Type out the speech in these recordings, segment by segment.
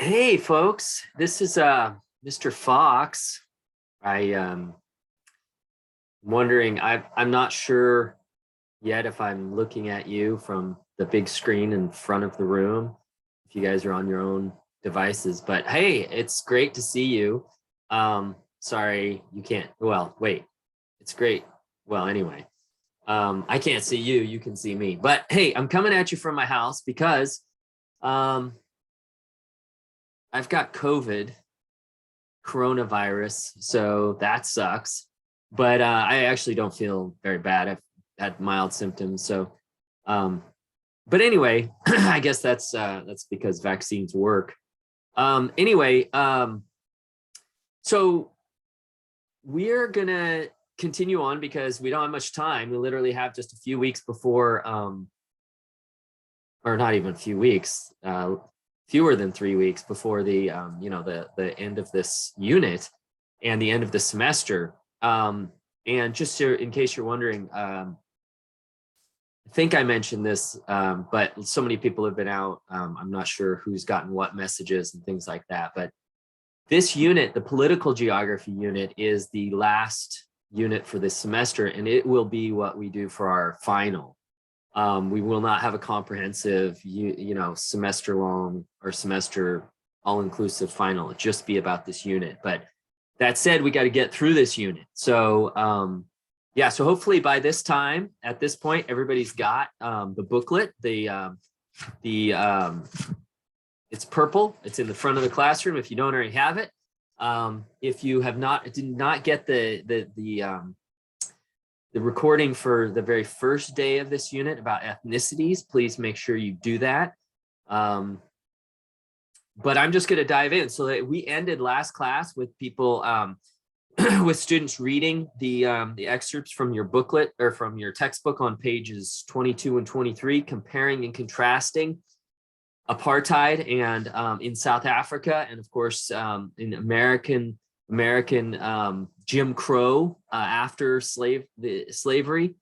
Hey folks, this is Mr. Fox. I'm wondering, I'm not sure yet if I'm looking at you from the big screen in front of the room, if you guys are on your own devices, but hey, it's great to see you. Sorry, you can't, well, wait, it's great. Well, anyway, I can't see you, you can see me, but hey, I'm coming at you from my house because um, I've got COVID coronavirus, so that sucks. But I actually don't feel very bad. I've had mild symptoms, so. Um, but anyway, I guess that's because vaccines work. Anyway, so we're gonna continue on because we don't have much time. We literally have just a few weeks before, or not even a few weeks, fewer than 3 weeks before the the end of this unit and the end of the semester. And just in case you're wondering, I think I mentioned this, but so many people have been out. I'm not sure who's gotten what messages and things like that. But this unit, the political geography unit, is the last unit for this semester, and it will be what we do for our final. We will not have a comprehensive, semester long or semester all-inclusive final. It'll just be about this unit. But that said, we got to get through this unit. So yeah, so hopefully by this time, at this point, everybody's got the booklet. It's purple. It's in the front of the classroom if you don't already have it. If you did not get the recording for the very first day of this unit about ethnicities, please make sure you do that. But I'm just going to dive in. So that we ended last class with people, with students reading the excerpts from your booklet or from your textbook on pages 22 and 23, comparing and contrasting apartheid and in South Africa, and of course in American Jim Crow after slavery,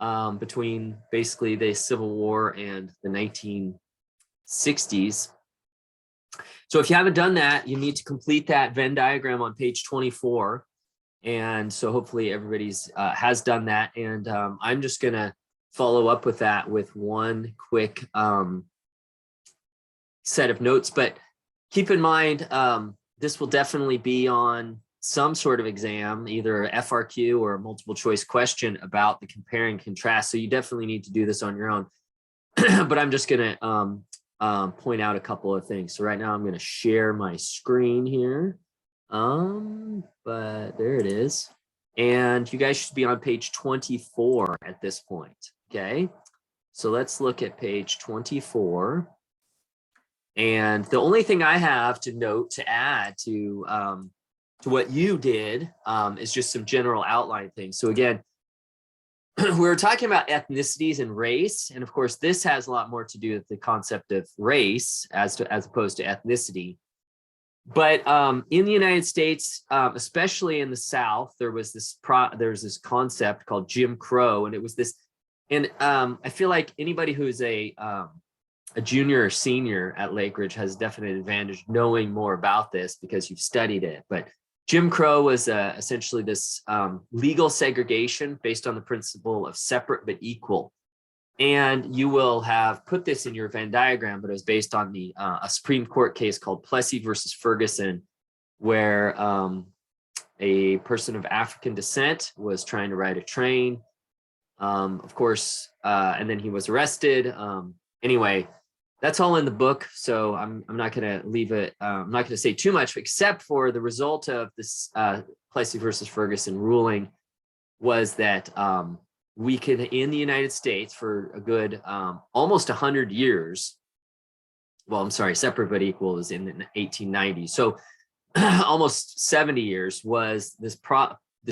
between basically the Civil War and the 1960s. So if you haven't done that, you need to complete that Venn diagram on page 24. And so hopefully everybody's has done that. And I'm just gonna follow up with that with one quick set of notes, but keep in mind, this will definitely be on some sort of exam, either FRQ or a multiple choice question about the compare and contrast. So you definitely need to do this on your own. But I'm just gonna point out a couple of things. So right now I'm gonna share my screen here. But there it is. And you guys should be on page 24 at this point, okay? So let's look at page 24. And the only thing I have to note to add to what you did is just some general outline things. So again, we were talking about ethnicities and race, and of course, this has a lot more to do with the concept of race as opposed to ethnicity. But in the United States, especially in the South, there was this concept called Jim Crow, and it was this. And I feel like anybody who's a junior or senior at Lake Ridge has a definite advantage knowing more about this because you've studied it. But Jim Crow was essentially this legal segregation based on the principle of separate but equal. And you will have put this in your Venn diagram, but it was based on a Supreme Court case called Plessy versus Ferguson, where a person of African descent was trying to ride a train, of course, and then he was arrested. Anyway, that's all in the book, so I'm not going to leave it. I'm not going to say too much, except for the result of this Plessy versus Ferguson ruling was that we can, in the United States, for a good almost 100 years. Well, I'm sorry, separate but equal was in the 1890s. So almost 70 years was this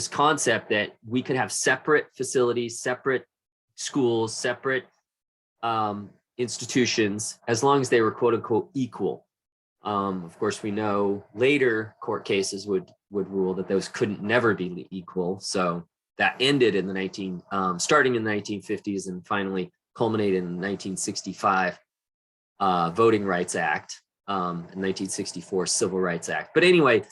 concept that we could have separate facilities, separate schools, separate institutions, as long as they were quote unquote equal. Of course, we know later court cases would rule that those couldn't never be equal. So that ended in the starting in the 1950s and finally culminated in the 1965 Voting Rights Act. in 1964 Civil Rights Act. But anyway,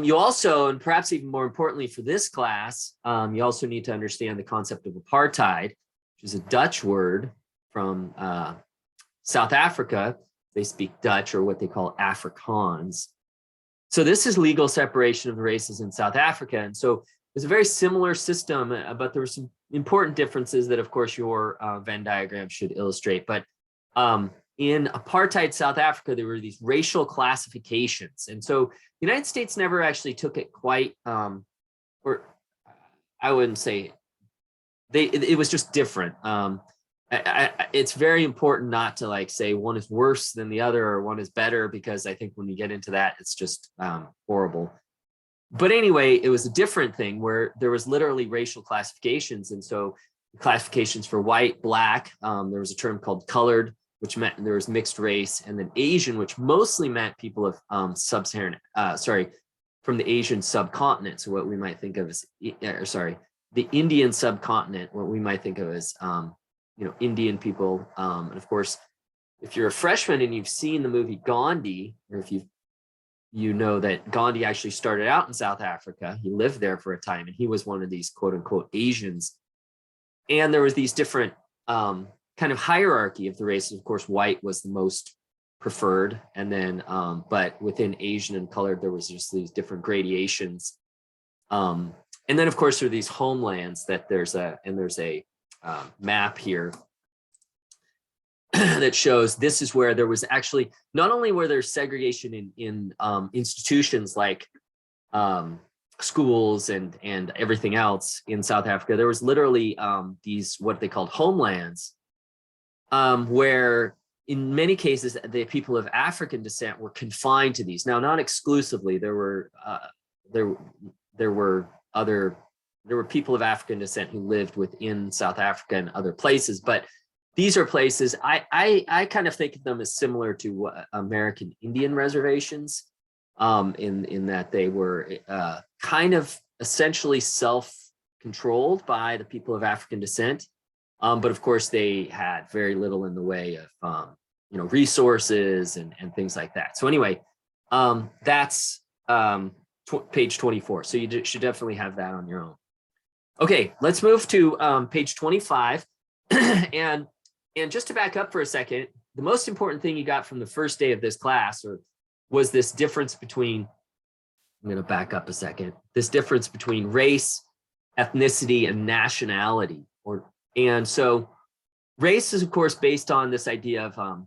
you also, and perhaps even more importantly for this class, you also need to understand the concept of apartheid, which is a Dutch word from South Africa. They speak Dutch, or what they call Afrikaans. So this is legal separation of the races in South Africa. And so it's a very similar system, but there were some important differences that, of course, your Venn diagram should illustrate. But in apartheid South Africa, there were these racial classifications. And so the United States never actually took it quite, or I wouldn't say, it was just different. It's very important not to like say one is worse than the other or one is better, because I think when you get into that, it's just horrible. But anyway, it was a different thing where there was literally racial classifications. And so classifications for white, black, there was a term called colored, which meant there was mixed race, and then Asian, which mostly meant people of from the Asian subcontinent. So what we might think of as, the Indian subcontinent, what we might think of as, Indian people. And of course, if you're a freshman and you've seen the movie Gandhi, or if you know that Gandhi actually started out in South Africa, he lived there for a time, and he was one of these quote unquote Asians. And there was these different kind of hierarchy of the races. Of course, white was the most preferred. And then, but within Asian and colored, there was just these different gradations. And then of course, there are these homelands that there's a map here that shows this is where there was actually, not only were there segregation in institutions like schools and everything else in South Africa, there was literally these, what they called homelands, where in many cases, the people of African descent were confined to these. Now, not exclusively, there were people of African descent who lived within South Africa and other places, but these are places, I kind of think of them as similar to American Indian reservations, in that they were kind of essentially self-controlled by the people of African descent. But of course, they had very little in the way of resources and things like that. So anyway, that's page 24. So you should definitely have that on your own. Okay, let's move to page 25. And just to back up for a second, the most important thing you got from the first day of this class was this difference between, I'm going to back up a second, this difference between race, ethnicity, and nationality. And so race is, of course, based on this idea of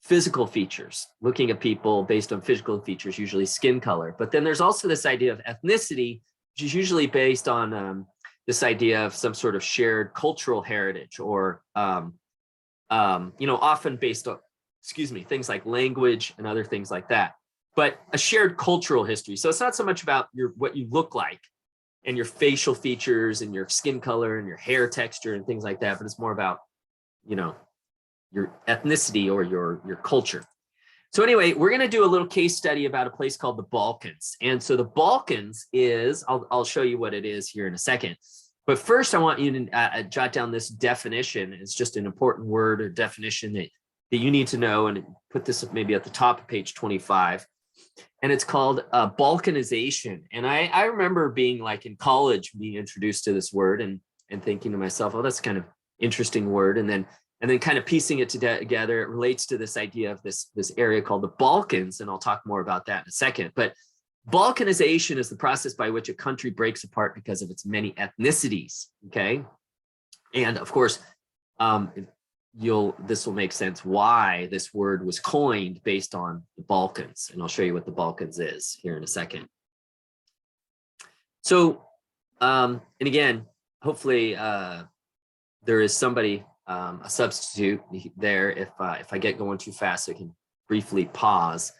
physical features, looking at people based on physical features, usually skin color. But then there's also this idea of ethnicity, which is usually based on this idea of some sort of shared cultural heritage, or often based on, things like language and other things like that, but a shared cultural history. So it's not so much about what you look like and your facial features and your skin color and your hair texture and things like that, but it's more about, your ethnicity or your culture. So anyway, we're going to do a little case study about a place called the Balkans. And so the Balkans is, I'll show you what it is here in a second. But first, I want you to jot down this definition. It's just an important word or definition that you need to know, and put this maybe at the top of page 25. And it's called balkanization. And I remember being like in college, being introduced to this word and thinking to myself, oh, that's kind of interesting word. And then kind of piecing it together, it relates to this idea of this area called the Balkans. And I'll talk more about that in a second. But balkanization is the process by which a country breaks apart because of its many ethnicities, okay? And of course, this will make sense why this word was coined based on the Balkans. And I'll show you what the Balkans is here in a second. So, and again, hopefully there is somebody, a substitute there. If I get going too fast, I can briefly pause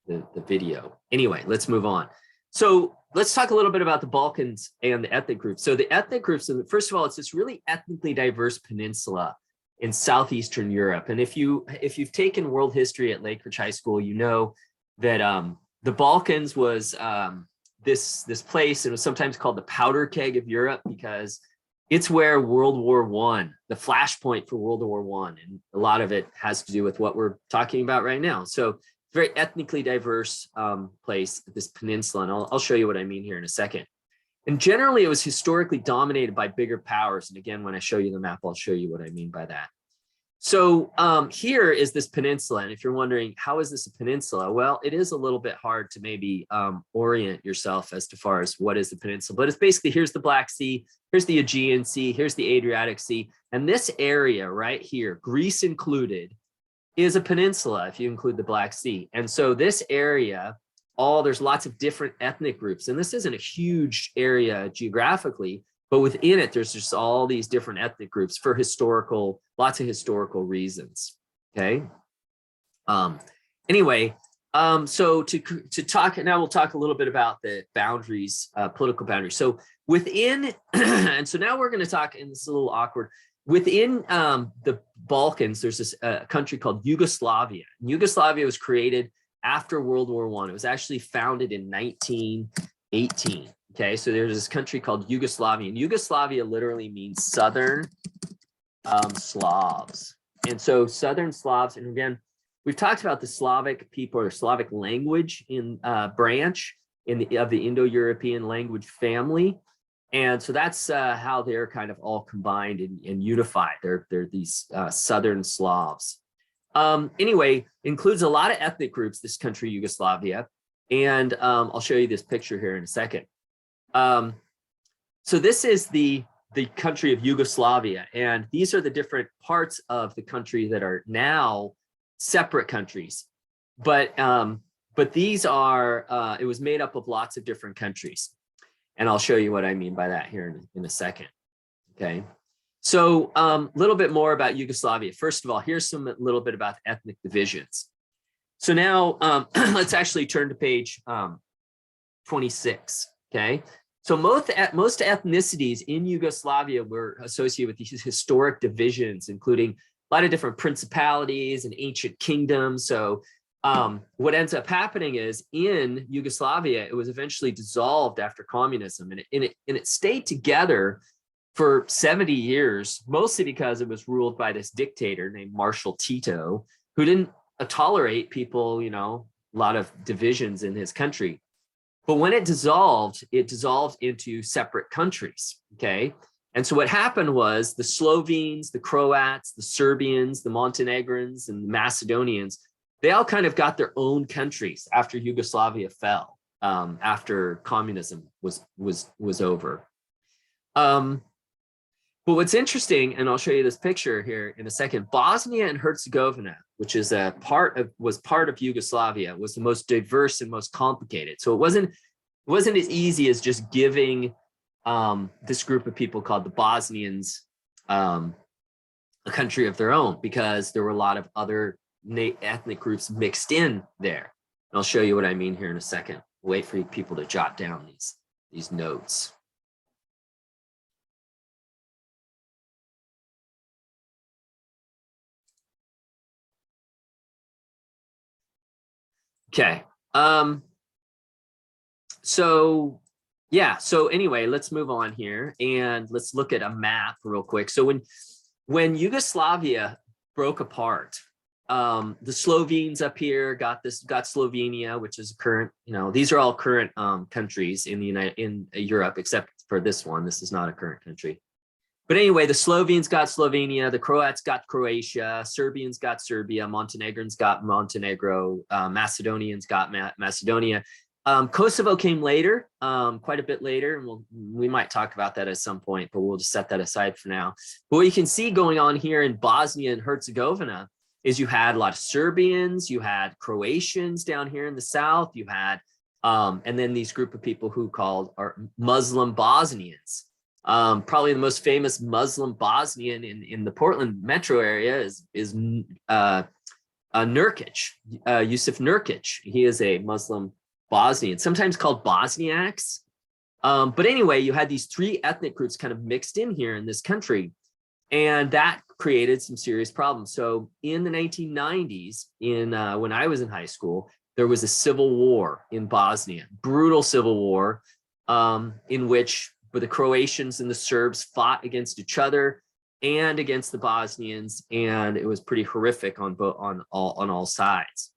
the video. Anyway, let's move on. So let's talk a little bit about the Balkans and the ethnic groups. So the ethnic groups, first of all, it's this really ethnically diverse peninsula in southeastern Europe. And if you've taken world history at Lakeridge High School, you know that the Balkans was this place. It was sometimes called the powder keg of Europe, because It's where World War I, the flashpoint for World War I, and a lot of it has to do with what we're talking about right now. So very ethnically diverse place, this peninsula, and I'll show you what I mean here in a second. And generally, it was historically dominated by bigger powers. And again, when I show you the map, I'll show you what I mean by that. So here is this peninsula. And if you're wondering, how is this a peninsula? Well, it is a little bit hard to maybe orient yourself as to far as what is the peninsula. But it's basically, here's the Black Sea, here's the Aegean Sea, here's the Adriatic Sea. And this area right here, Greece included, is a peninsula if you include the Black Sea. And so this area, there's lots of different ethnic groups. And this isn't a huge area geographically, but within it, there's just all these different ethnic groups for lots of historical reasons, okay? Anyway, so to talk, now we'll talk a little bit about the boundaries, political boundaries. So within, and so now we're gonna talk, and this is a little awkward, within the Balkans, there's this country called Yugoslavia. Yugoslavia was created after World War I. It was actually founded in 1918. Okay, so there's this country called Yugoslavia, and Yugoslavia literally means Southern Slavs. And so Southern Slavs, and again, we've talked about the Slavic people or Slavic language in branch of the Indo-European language family. And so that's how they're kind of all combined and unified. They're these Southern Slavs. Anyway, includes a lot of ethnic groups, this country, Yugoslavia. And I'll show you this picture here in a second. So this is the country of Yugoslavia, and these are the different parts of the country that are now separate countries. But these are, it was made up of lots of different countries. And I'll show you what I mean by that here in a second, okay? So a little bit more about Yugoslavia. First of all, here's a little bit about ethnic divisions. So now let's actually turn to page 26, okay? So most ethnicities in Yugoslavia were associated with these historic divisions, including a lot of different principalities and ancient kingdoms. So what ends up happening is in Yugoslavia, it was eventually dissolved after communism, and it stayed together for 70 years, mostly because it was ruled by this dictator named Marshal Tito, who didn't tolerate people, a lot of divisions in his country. But when it dissolved into separate countries, okay? And so what happened was the Slovenes, the Croats, the Serbians, the Montenegrins, and the Macedonians, they all kind of got their own countries after Yugoslavia fell, after communism was over. But what's interesting, and I'll show you this picture here in a second, Bosnia and Herzegovina, which is was part of Yugoslavia, was the most diverse and most complicated. So it wasn't as easy as just giving this group of people called the Bosnians a country of their own, because there were a lot of other ethnic groups mixed in there. And I'll show you what I mean here in a second. Wait for people to jot down these notes. Okay. So anyway, let's move on here and let's look at a map real quick. So when Yugoslavia broke apart, the Slovenes up here got Slovenia, which is current, these are all current countries in Europe, except for this one. This is not a current country. But anyway, the Slovenes got Slovenia, the Croats got Croatia, Serbians got Serbia, Montenegrins got Montenegro, Macedonians got Macedonia. Kosovo came later, quite a bit later, and we might talk about that at some point, but we'll just set that aside for now. But what you can see going on here in Bosnia and Herzegovina is you had a lot of Serbians, you had Croatians down here in the south, you had, and then these group of people who are Muslim Bosnians. Probably the most famous Muslim Bosnian in the Portland metro area is Nurkic, Yusuf Nurkic. He is a Muslim Bosnian, sometimes called Bosniaks. But anyway, you had these three ethnic groups kind of mixed in here in this country, and that created some serious problems. So in the 1990s, when I was in high school, there was a civil war in Bosnia, brutal civil war, in which but the Croatians and the Serbs fought against each other and against the Bosnians, and it was pretty horrific on all sides.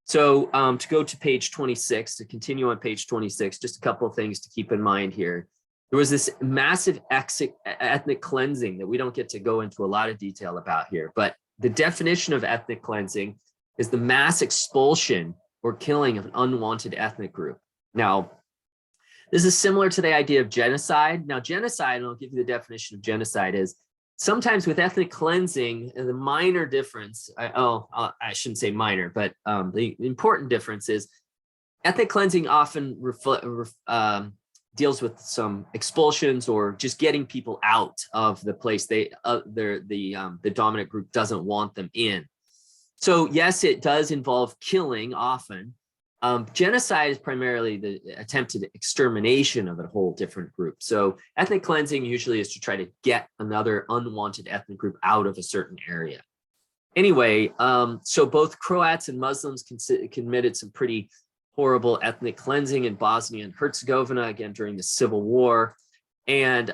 So to go to page 26, to continue on page 26, just a couple of things to keep in mind here. There was this massive ethnic cleansing that we don't get to go into a lot of detail about here, but the definition of ethnic cleansing is the mass expulsion or killing of an unwanted ethnic group. Now, this is similar to the idea of genocide. Now, genocide, and I'll give you the definition of genocide, is sometimes with ethnic cleansing, the minor difference, I shouldn't say minor, but the important difference is ethnic cleansing often deals with some expulsions or just getting people out of the place the dominant group doesn't want them in. So yes, it does involve killing often. Genocide is primarily the attempted extermination of a whole different group. So ethnic cleansing usually is to try to get another unwanted ethnic group out of a certain area. Anyway, so both Croats and Muslims committed some pretty horrible ethnic cleansing in Bosnia and Herzegovina, again, during the Civil War. And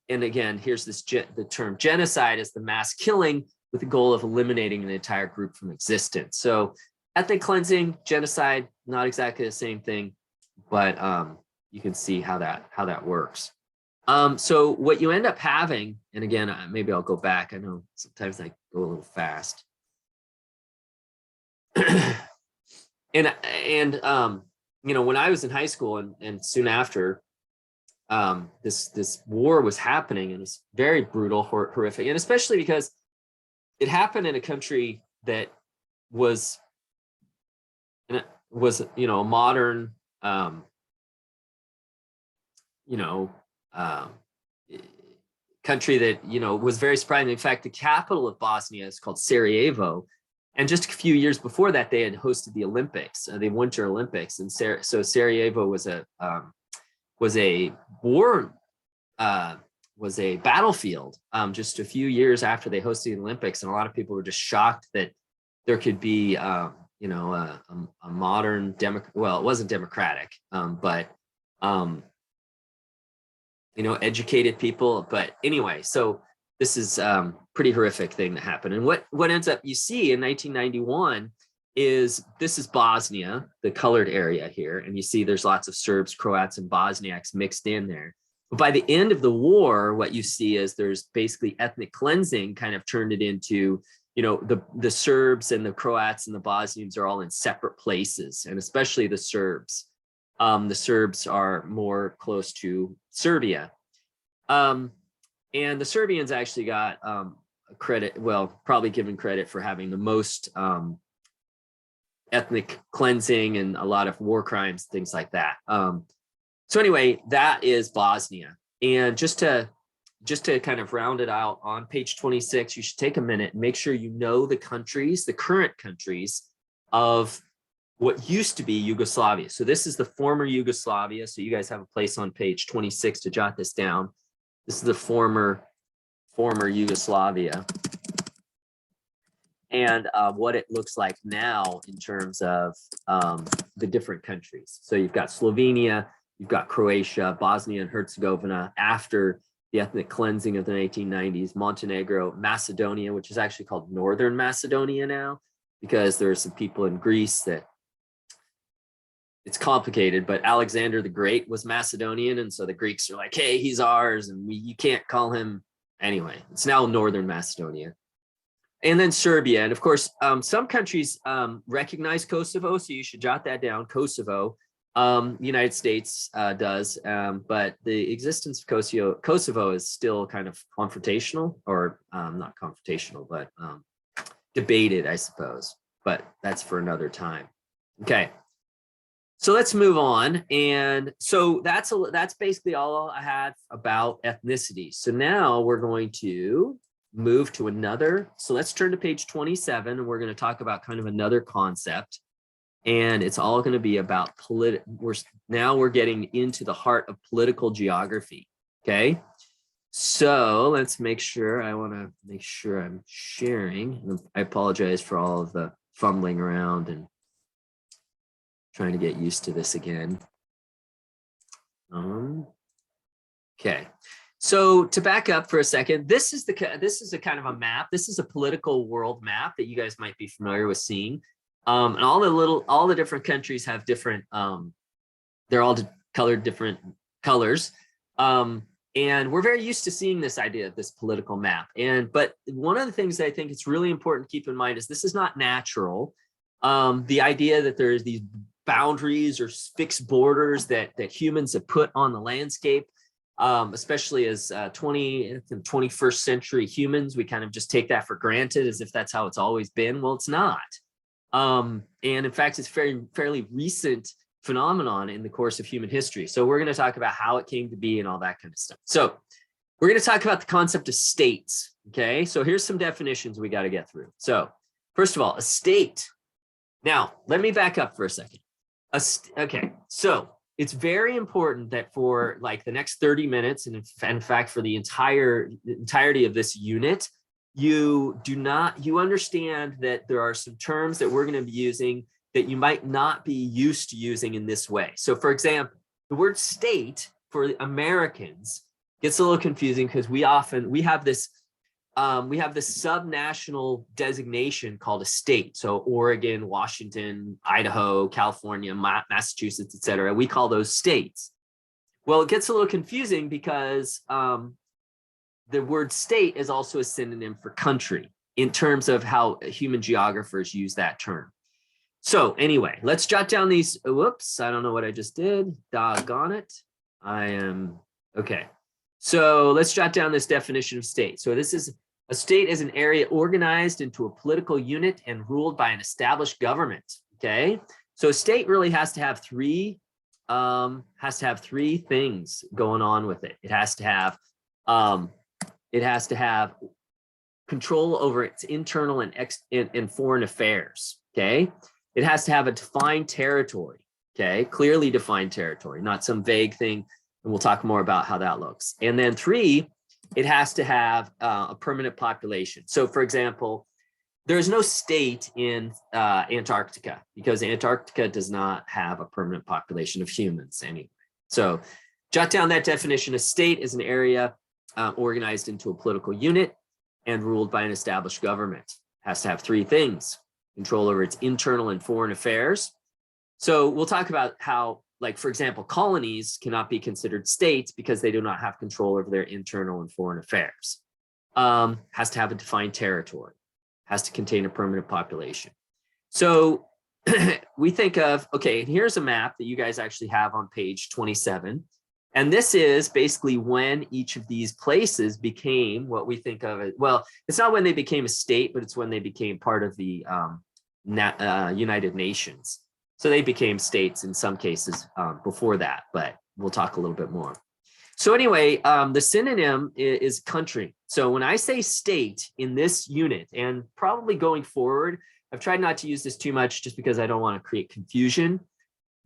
again, here's the term genocide is the mass killing with the goal of eliminating an entire group from existence. So ethnic cleansing, genocide, not exactly the same thing, but you can see how that works. So what you end up having, and again, maybe I'll go back. I know sometimes I go a little fast. and you know, when I was in high school and soon after, this war was happening, and it's very brutal, horrific, and especially because it happened in a country that was you know, a modern country that, you know, was very surprising. In fact, the capital of Bosnia is called Sarajevo, and just a few years before that, they had hosted the Olympics, the Winter Olympics, and so Sarajevo was a battlefield just a few years after they hosted the Olympics, and a lot of people were just shocked that there could be you know, a modern well, it wasn't democratic, but you know, educated people. But anyway, so this is pretty horrific thing that happened. And what ends up you see in 1991 is this is Bosnia, the colored area here, and you see there's lots of Serbs, Croats, and Bosniaks mixed in there. But by the end of the war, what you see is there's basically ethnic cleansing kind of turned it into, you know, the Serbs and the Croats and the Bosnians are all in separate places, and especially the Serbs. The Serbs are more close to Serbia. And the Serbians actually got credit, well, probably given credit for having the most ethnic cleansing and a lot of war crimes, things like that. So anyway, that is Bosnia. And just to kind of round it out, on page 26, you should take a minute and make sure you know the countries, the current countries of what used to be Yugoslavia. So this is the former Yugoslavia. So you guys have a place on page 26 to jot this down. This is the former Yugoslavia. And what it looks like now in terms of the different countries. So you've got Slovenia, you've got Croatia, Bosnia and Herzegovina after the ethnic cleansing of the 1990s, Montenegro, Macedonia, which is actually called Northern Macedonia now, because there are some people in Greece that, it's complicated, but Alexander the Great was Macedonian, and so the Greeks are like, hey, he's ours, and you can't call him. Anyway, it's now Northern Macedonia. And then Serbia, and of course, some countries recognize Kosovo, so you should jot that down, Kosovo. The United States does, but the existence of Kosovo is still kind of confrontational, or not confrontational, but debated, I suppose. But that's for another time. Okay, so let's move on. And so that's basically all I had about ethnicity. So now we're going to move to another. So let's turn to page 27, and we're going to talk about kind of another concept. And it's all going to be about we're getting into the heart of political geography. Okay, so let's make sure. I want to make sure I'm sharing. I apologize for all of the fumbling around and trying to get used to this again. Okay. So to back up for a second, this is a kind of a map. This is a political world map that you guys might be familiar with seeing. And all the different countries have different, they're all colored different colors. And we're very used to seeing this idea of this political map. But one of the things that I think it's really important to keep in mind is this is not natural. The idea that there's these boundaries or fixed borders that humans have put on the landscape, especially as 20th and 21st century humans, we kind of just take that for granted as if that's how it's always been. Well, it's not. And in fact, it's fairly recent phenomenon in the course of human history. So we're going to talk about how it came to be and all that kind of stuff. So we're going to talk about the concept of states. Okay, so here's some definitions we got to get through. So first of all, a state. Now, let me back up for a second. Okay, so it's very important that for like the next 30 minutes, and in fact, for the entirety of this unit, you understand that there are some terms that we're going to be using that you might not be used to using in this way. So for example, the word state for Americans gets a little confusing because we have this subnational designation called a state. So Oregon, Washington, Idaho, California, Massachusetts, et cetera. We call those states. Well, it gets a little confusing because the word state is also a synonym for country in terms of how human geographers use that term. So anyway, let's jot down these. Whoops, I don't know what I just did. Doggone it. Okay. So let's jot down this definition of state. So this is a state is an area organized into a political unit and ruled by an established government. Okay. So a state really has to have three things going on with it. It has to have control over its internal and foreign affairs. Okay. It has to have a defined territory, okay? Clearly defined territory, not some vague thing. And we'll talk more about how that looks. And then 3, it has to have a permanent population. So for example, there's no state in Antarctica because Antarctica does not have a permanent population of humans anyway. So jot down that definition. A state is an area organized into a political unit and ruled by an established government. Has to have 3 things. Control over its internal and foreign affairs. So we'll talk about how, like, for example, colonies cannot be considered states because they do not have control over their internal and foreign affairs. Has to have a defined territory. Has to contain a permanent population. So we think of, okay, here's a map that you guys actually have on page 27. And this is basically when each of these places became what we think of as, well, it's not when they became a state, but it's when they became part of the United Nations. So they became states in some cases before that, but we'll talk a little bit more. So anyway, the synonym is country. So when I say state in this unit, and probably going forward, I've tried not to use this too much just because I don't want to create confusion.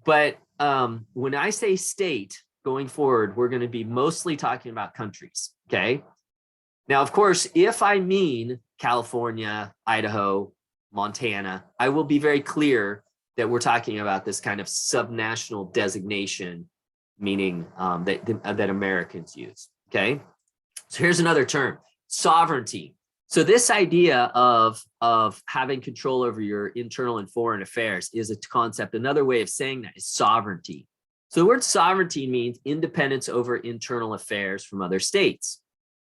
But when I say state going forward, we're going to be mostly talking about countries, okay? Now, of course, if I mean California, Idaho, Montana, I will be very clear that we're talking about this kind of subnational designation, meaning that Americans use, okay? So here's another term, sovereignty. So this idea of having control over your internal and foreign affairs is a concept. Another way of saying that is sovereignty. So the word sovereignty means independence over internal affairs from other states.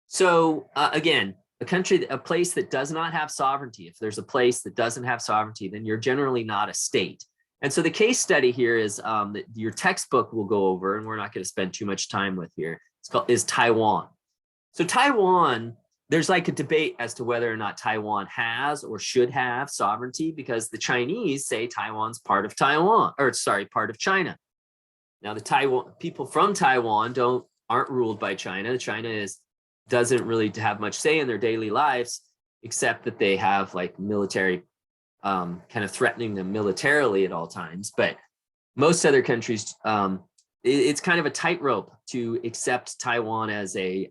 So again, a place that does not have sovereignty, if there's a place that doesn't have sovereignty, then you're generally not a state. And so the case study here is that your textbook will go over, and we're not going to spend too much time with here, is Taiwan. So Taiwan, there's like a debate as to whether or not Taiwan has or should have sovereignty, because the Chinese say Taiwan's part of Taiwan, or sorry, part of China. Now the people from Taiwan aren't ruled by China. China doesn't really have much say in their daily lives, except that they have like military, kind of threatening them militarily at all times. But most other countries, it's kind of a tightrope to accept Taiwan as a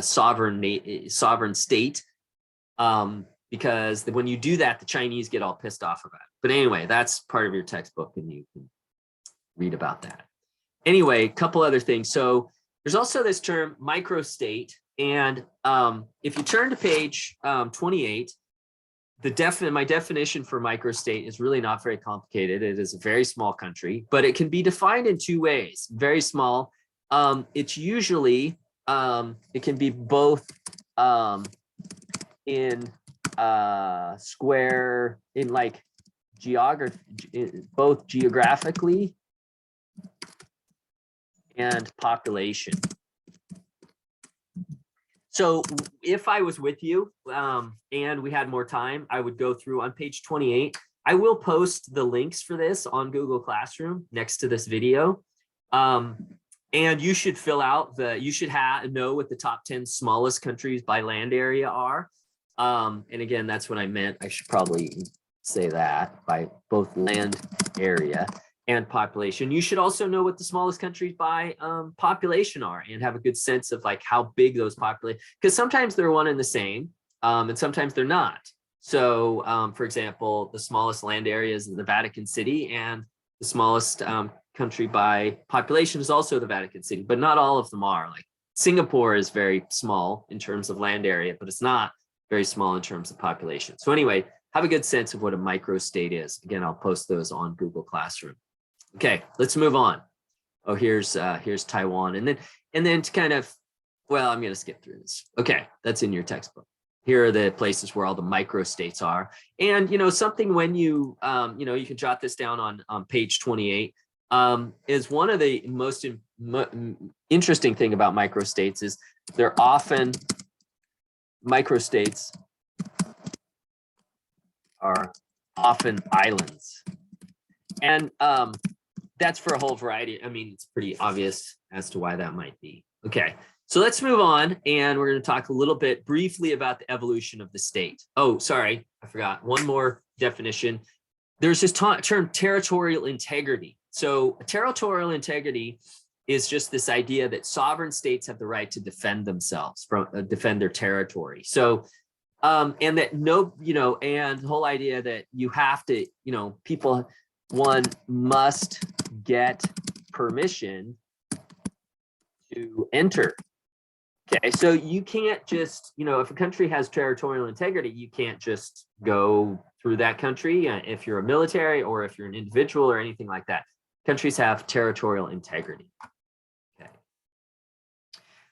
sovereign state, because when you do that, the Chinese get all pissed off about it. But anyway, that's part of your textbook, and you can read about that. anyway, a couple other things. So there's also this term microstate. And if you turn to page 28, my definition for microstate is really not very complicated. It is a very small country, but it can be defined in two ways. Very small. It's usually, it can be both in square, in like geography, both geographically and population. So if I was with you and we had more time, I would go through on page 28. I will post the links for this on Google Classroom next to this video. And you should fill out you should know what the top 10 smallest countries by land area are. And again, that's what I meant. I should probably say that by both land area and population. You should also know what the smallest countries by population are and have a good sense of like how big those populate, because sometimes they're one and the same and sometimes they're not. So for example, the smallest land area is the Vatican City, and the smallest country by population is also the Vatican City, but not all of them are. Like Singapore is very small in terms of land area, but it's not very small in terms of population. So anyway, have a good sense of what a microstate is. Again, I'll post those on Google Classroom. Okay, let's move on. Oh, here's Taiwan. And then to kind of, well, I'm gonna skip through this. Okay, that's in your textbook. Here are the places where all the microstates are. And something when you can jot this down on page 28, is one of the most interesting thing about microstates is they're often, microstates are often islands. And that's for a whole variety. I mean, it's pretty obvious as to why that might be. Okay, so let's move on, and we're going to talk a little bit briefly about the evolution of the state. Oh, sorry, I forgot one more definition. There's this term territorial integrity. So territorial integrity is just this idea that sovereign states have the right to defend themselves, defend their territory. So and that and the whole idea that you have to, one must get permission to enter. Okay, so you can't just, if a country has territorial integrity, you can't just go through that country if you're a military or if you're an individual or anything like that. Countries have territorial integrity. Okay.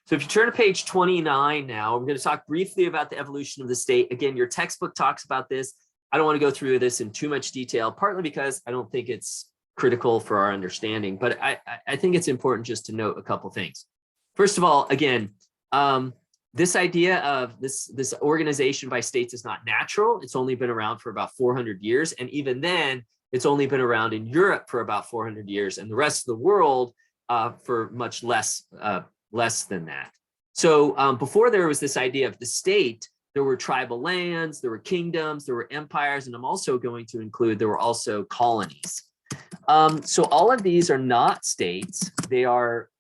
So if you turn to page 29 now, we're going to talk briefly about the evolution of the state. Again, your textbook talks about this. I don't want to go through this in too much detail, partly because I don't think it's critical for our understanding, but I think it's important just to note a couple things. First of all, again, this idea of this organization by states is not natural. It's only been around for about 400 years. And even then, it's only been around in Europe for about 400 years, and the rest of the world for much less than that. So before there was this idea of the state, there were tribal lands, there were kingdoms, there were empires, and I'm also going to include there were also colonies. So all of these are not states. They are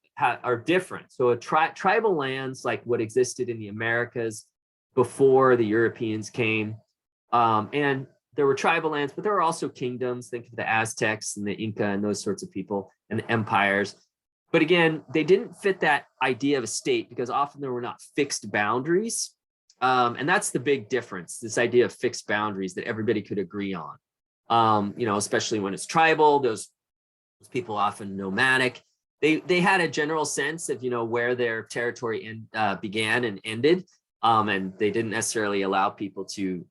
different. So tribal lands, like what existed in the Americas before the Europeans came, and there were tribal lands, but there were also kingdoms. Think of the Aztecs and the Inca and those sorts of people, and the empires. But again, they didn't fit that idea of a state because often there were not fixed boundaries. And that's the big difference, this idea of fixed boundaries that everybody could agree on. Especially when it's tribal, those people often nomadic. They had a general sense of, where their territory began and ended. And they didn't necessarily allow people to,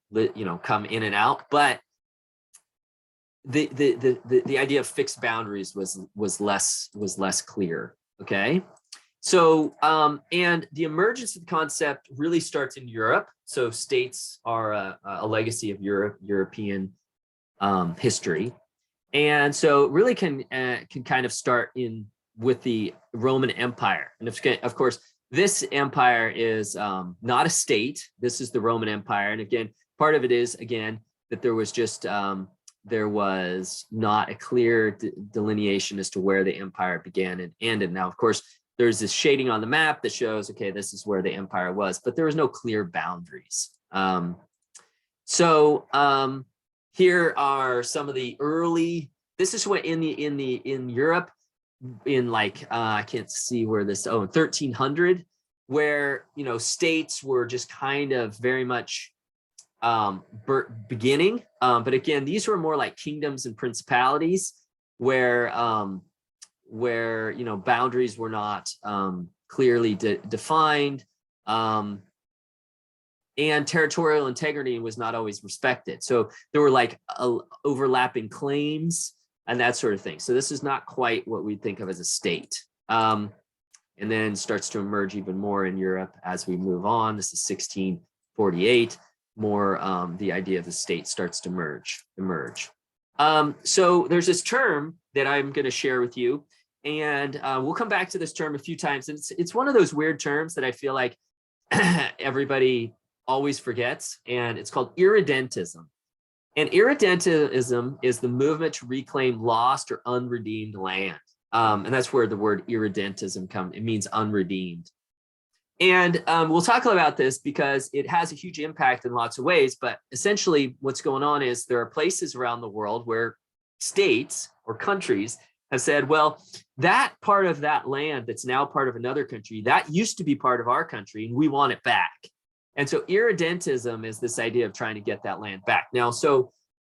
come in and out. But the idea of fixed boundaries was less clear. Okay. So, and the emergence of the concept really starts in Europe. So states are a legacy of European history. And so it really can kind of start with the Roman Empire. And of course, this empire is not a state. This is the Roman Empire. And again, part of it is, again, that there was just, there was not a clear delineation as to where the empire began and ended. Now, of course, there's this shading on the map that shows, okay, this is where the empire was, but there was no clear boundaries. Here are some of the early, this is what in Europe, in like, I can't see where this, 1300, where, states were just kind of very much beginning. But again, these were more like kingdoms and principalities where, boundaries were not clearly defined. And territorial integrity was not always respected. So there were like overlapping claims and that sort of thing. So this is not quite what we think of as a state. And then starts to emerge even more in Europe as we move on. This is 1648, more the idea of the state starts to emerge. So there's this term that I'm going to share with you, and we'll come back to this term a few times. And it's one of those weird terms that I feel like everybody always forgets, and it's called irredentism. And irredentism is the movement to reclaim lost or unredeemed land. And that's where the word irredentism comes. It means unredeemed. And we'll talk about this because it has a huge impact in lots of ways. But essentially what's going on is there are places around the world where states or countries have said, well, that part of that land that's now part of another country, that used to be part of our country and we want it back. And so irredentism is this idea of trying to get that land back. Now, so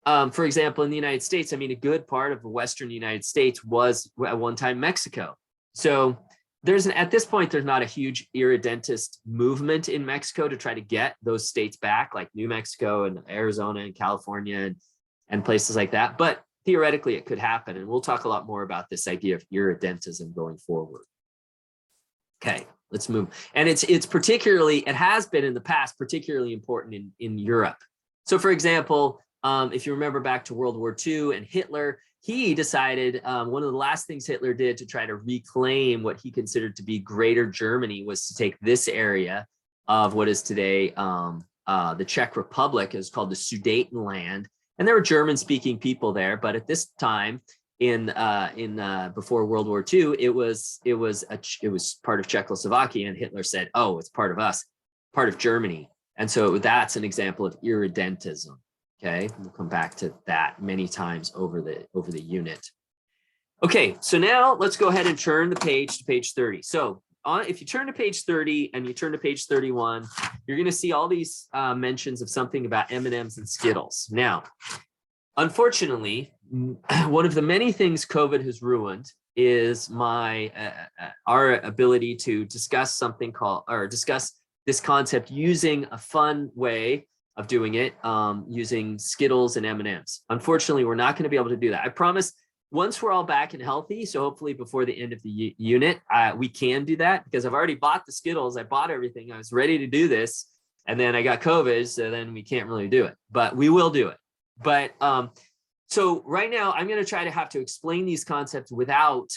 for example, in the United States, I mean, a good part of the Western United States was at one time Mexico. So at this point, there's not a huge irredentist movement in Mexico to try to get those states back, like New Mexico and Arizona and California and places like that. But theoretically, it could happen. And we'll talk a lot more about this idea of irredentism going forward. Okay, let's move. And it's particularly, it has been in the past, particularly important in Europe. So for example, if you remember back to World War II and Hitler, he decided one of the last things Hitler did to try to reclaim what he considered to be Greater Germany was to take this area of what is today the Czech Republic, is called the Sudetenland. And there were German-speaking people there, but at this time, before World War II, it was part of Czechoslovakia, and Hitler said, "Oh, it's part of us, part of Germany." And so that's an example of irredentism. Okay, we'll come back to that many times over the unit. Okay, so now let's go ahead and turn the page to page 30. So if you turn to page 30 and you turn to page 31, you're going to see all these mentions of something about M&Ms and Skittles. Now, unfortunately, one of the many things COVID has ruined is our ability to discuss discuss this concept using a fun way of doing it, using Skittles and M&Ms. Unfortunately, we're not going to be able to do that. I promise once we're all back and healthy, so hopefully before the end of the unit, we can do that, because I've already bought the Skittles. I bought everything. I was ready to do this, and then I got COVID, so then we can't really do it, but we will do it. But so right now, I'm going to try to have to explain these concepts without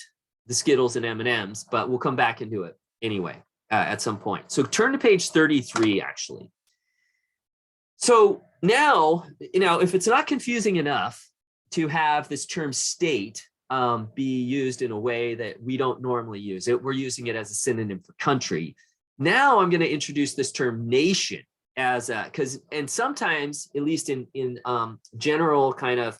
the Skittles and M&Ms, but we'll come back and do it anyway at some point. So turn to page 33, actually. So now, if it's not confusing enough to have this term state be used in a way that we don't normally use it, we're using it as a synonym for country. Now I'm going to introduce this term nation as and sometimes, at least in general kind of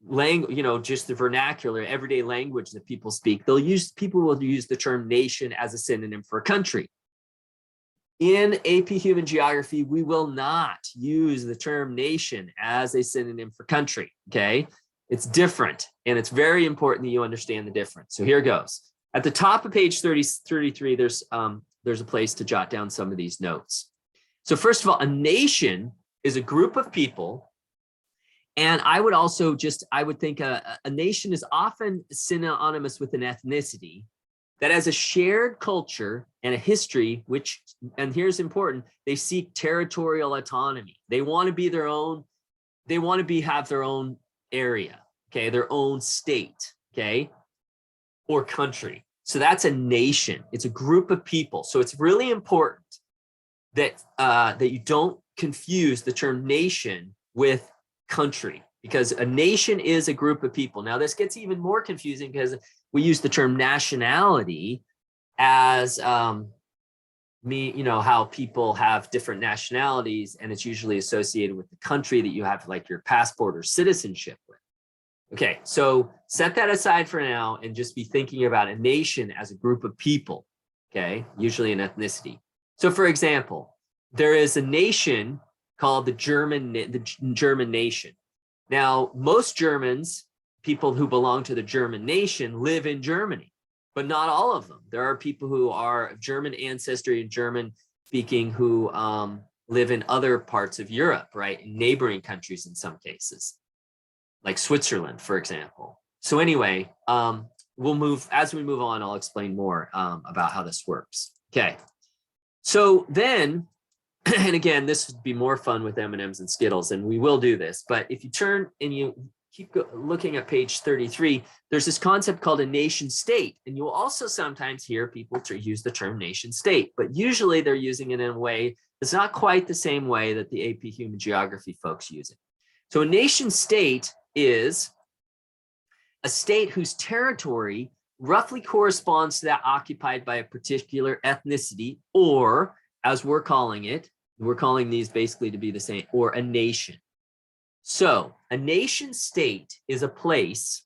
language, just the vernacular, everyday language that people speak, people will use the term nation as a synonym for a country. In AP Human Geography, we will not use the term nation as a synonym for country, okay? It's different, and it's very important that you understand the difference. So here goes. At the top of page 33, there's a place to jot down some of these notes. So first of all, a nation is a group of people, and I would think a nation is often synonymous with an ethnicity that has a shared culture and a history, and here's important, they seek territorial autonomy. They want to be their own, have their own area, okay, their own state, okay, or country. So that's a nation. It's a group of people. So it's really important that you don't confuse the term nation with country, because a nation is a group of people. Now this gets even more confusing because we use the term nationality as how people have different nationalities, and it's usually associated with the country that you have like your passport or citizenship with. Okay, so set that aside for now and just be thinking about a nation as a group of people, okay, usually an ethnicity. So for example, there is a nation called the German nation. Now, most Germans, people who belong to the German nation, live in Germany, but not all of them. There are people who are of German ancestry and German speaking who live in other parts of Europe, right? In neighboring countries in some cases, like Switzerland, for example. So anyway, we'll move, as we move on, I'll explain more about how this works. Okay, so then, and again, this would be more fun with M&Ms and Skittles, and we will do this, but if you turn and you keep looking at page 33, there's this concept called a nation state, and you'll also sometimes hear people use the term nation state, but usually they're using it in a way that's not quite the same way that the AP Human Geography folks use it. So a nation state is a state whose territory roughly corresponds to that occupied by a particular ethnicity, or as we're calling it, we're calling these basically to be the same, or a nation. So a nation state is a place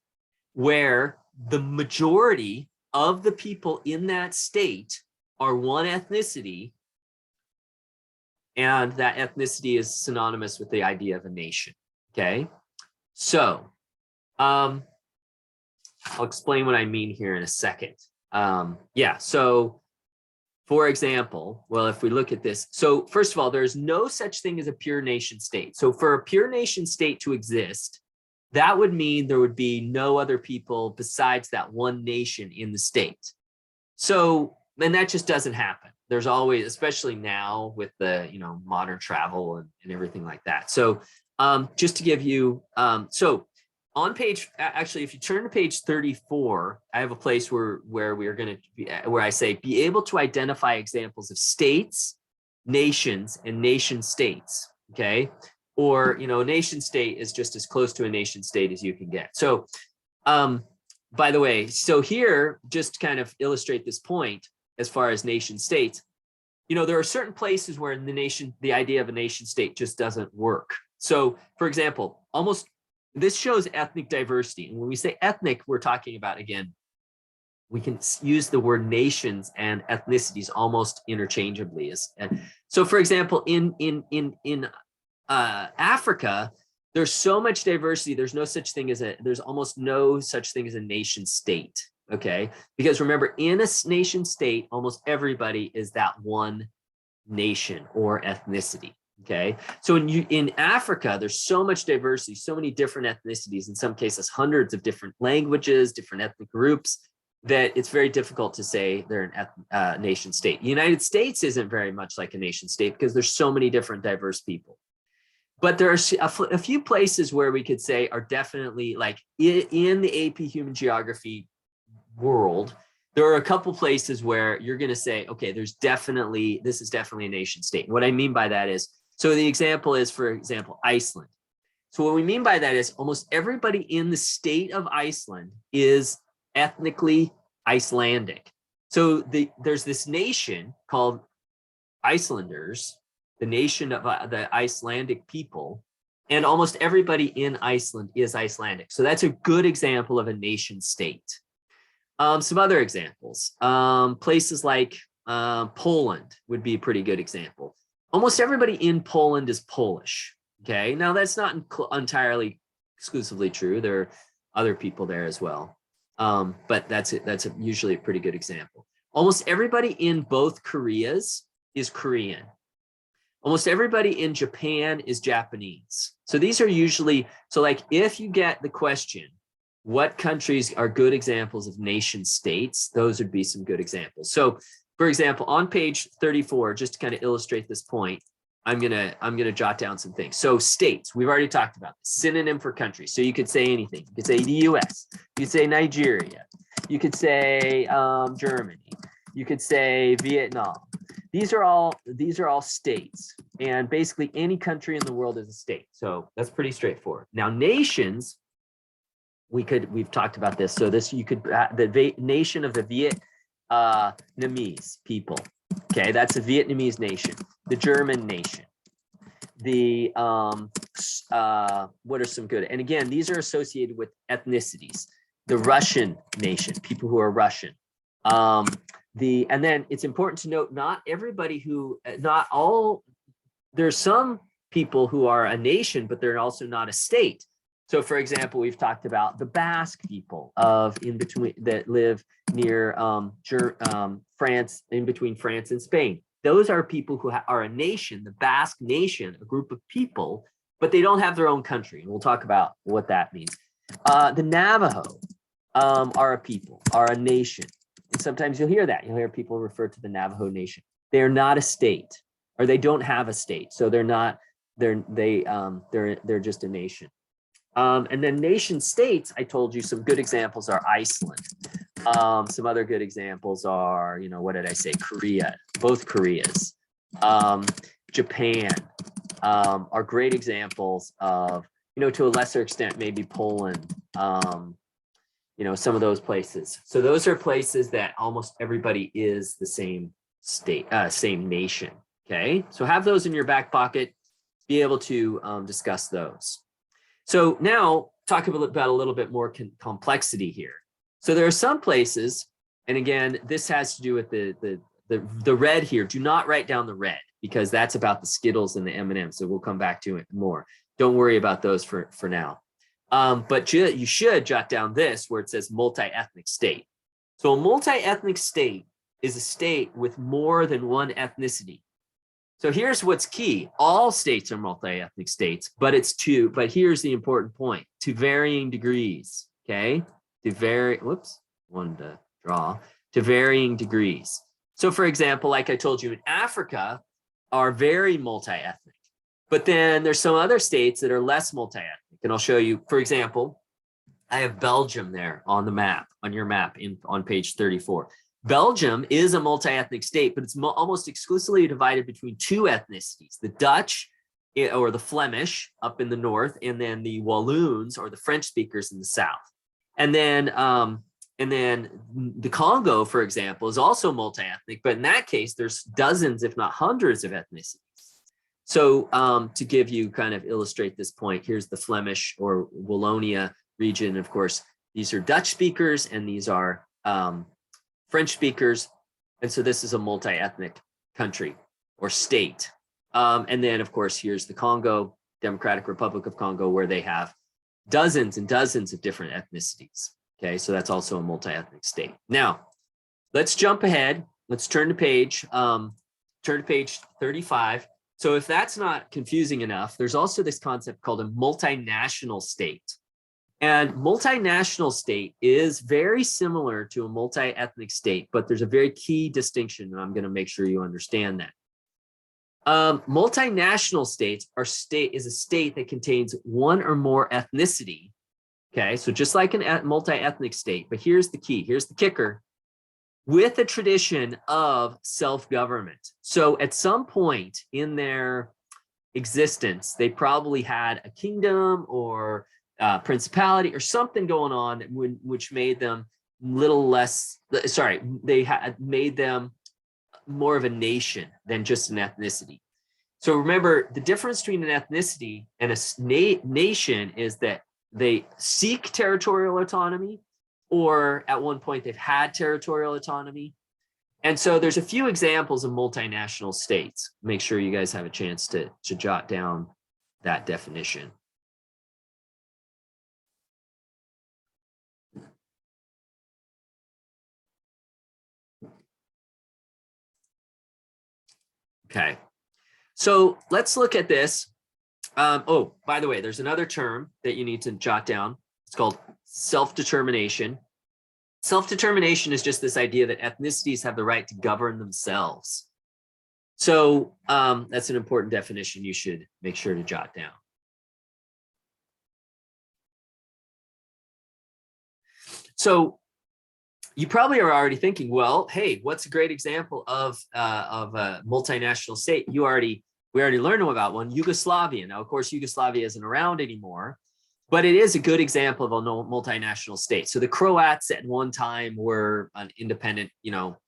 where the majority of the people in that state are one ethnicity, and that ethnicity is synonymous with the idea of a nation. Okay, so I'll explain what I mean here in a second. Yeah, so for example, well, if we look at this, so first of all, there's no such thing as a pure nation state. So for a pure nation state to exist, that would mean there would be no other people besides that one nation in the state. So, and that just doesn't happen. There's always, especially now with the, modern travel and everything like that. So just to give you, so on page, actually, if you turn to page 34, I have a place where we are going to be, where I say, be able to identify examples of states, nations, and nation states, okay? Or, nation state is just as close to a nation state as you can get. So, by the way, so here, just to kind of illustrate this point, as far as nation states, there are certain places where the idea of a nation state just doesn't work. So, for example, this shows ethnic diversity. And when we say ethnic, we're talking about, again, we can use the word nations and ethnicities almost interchangeably. So, for example, in Africa, there's so much diversity. There's almost no such thing as a nation state. Okay, because remember, in a nation state, almost everybody is that one nation or ethnicity. Okay, so in Africa, there's so much diversity, so many different ethnicities, in some cases, hundreds of different languages, different ethnic groups, that it's very difficult to say they're an nation state. The United States isn't very much like a nation state because there's so many different diverse people. But there are a few places where we could say are definitely, like in the AP Human Geography world, there are a couple places where you're going to say, okay, this is definitely a nation state. What I mean by that is, so the example is, for example, Iceland. So what we mean by that is almost everybody in the state of Iceland is ethnically Icelandic. So there's this nation called Icelanders, the nation of the Icelandic people, and almost everybody in Iceland is Icelandic. So that's a good example of a nation state. Some other examples, places like Poland would be a pretty good example. Almost everybody in Poland is Polish. Okay, now that's not entirely exclusively true. There are other people there as well, but that's usually a pretty good example. Almost everybody in both Koreas is Korean. Almost everybody in Japan is Japanese. So these are usually, so like if you get the question, what countries are good examples of nation states, those would be some good examples. So for example, on page 34, just to kind of illustrate this point, I'm gonna jot down some things. So states, we've already talked about this. Synonym for country. So you could say anything. You could say the US, you could say Nigeria, you could say Germany, you could say Vietnam. These are all states, and basically any country in the world is a state. So that's pretty straightforward. Now nations, we've talked about this. So this, you could, the nation of the Vietnamese people. Okay, that's a Vietnamese nation. The German nation, the what are some good? And again, these are associated with ethnicities. The Russian nation, people who are Russian. And then it's important to note, not everybody there's some people who are a nation, but they're also not a state. So for example, we've talked about the Basque people that live near France, in between France and Spain. Those are people who are a nation, the Basque nation, a group of people, but they don't have their own country. And we'll talk about what that means. The Navajo are a people, are a nation. And sometimes you'll hear that. You'll hear people refer to the Navajo nation. They're not a state, or they don't have a state. So they're just a nation. And then nation states, I told you some good examples are Iceland. Some other good examples are, what did I say? Korea, both Koreas. Japan are great examples of, to a lesser extent, maybe Poland, some of those places. So those are places that almost everybody is the same state, same nation. Okay, so have those in your back pocket, be able to discuss those. So now talk about a little bit more complexity here. So there are some places, and again, this has to do with the red here. Do not write down the red, because that's about the Skittles and the M&Ms. So we'll come back to it more. Don't worry about those for now. But you should jot down this where it says multi-ethnic state. So a multi-ethnic state is a state with more than one ethnicity. So here's what's key. All states are multi-ethnic states, but here's the important point, to varying degrees, okay? To varying degrees. So for example, like I told you, in Africa are very multi-ethnic, but then there's some other states that are less multi-ethnic. And I'll show you, for example, I have Belgium there on the map, on your map on page 34. Belgium is a multi-ethnic state, but it's almost exclusively divided between two ethnicities, the Dutch or the Flemish up in the north, and then the Walloons or the French speakers in the south. And then the Congo, for example, is also multi-ethnic, but in that case, there's dozens, if not hundreds of ethnicities. So to give you illustrate this point, here's the Flemish or Wallonia region. Of course, these are Dutch speakers and these are French speakers. And so this is a multi-ethnic country or state. And then, of course, here's the Congo, Democratic Republic of Congo, where they have dozens and dozens of different ethnicities. Okay, so that's also a multi-ethnic state. Now, let's jump ahead. Let's turn to page 35. So if that's not confusing enough, there's also this concept called a multinational state. And multinational state is very similar to a multi-ethnic state, but there's a very key distinction, and I'm going to make sure you understand that. Multinational states is a state that contains one or more ethnicity. Okay, so just like a multi-ethnic state, but here's the key, here's the kicker, with a tradition of self-government. So at some point in their existence, they probably had a kingdom or principality or something going on which made them made them more of a nation than just an ethnicity. So remember, the difference between an ethnicity and a nation is that they seek territorial autonomy, or at one point they've had territorial autonomy. And so there's a few examples of multinational states. Make sure you guys have a chance to jot down that definition. Okay, so let's look at this. Oh, by the way, there's another term that you need to jot down. It's called self-determination. Self-determination is just this idea that ethnicities have the right to govern themselves. So that's an important definition you should make sure to jot down. So you probably are already thinking, well, hey, what's a great example of a multinational state? We already learned about one, Yugoslavia. Now, of course, Yugoslavia isn't around anymore, but it is a good example of a multinational state. So the Croats at one time were an independent,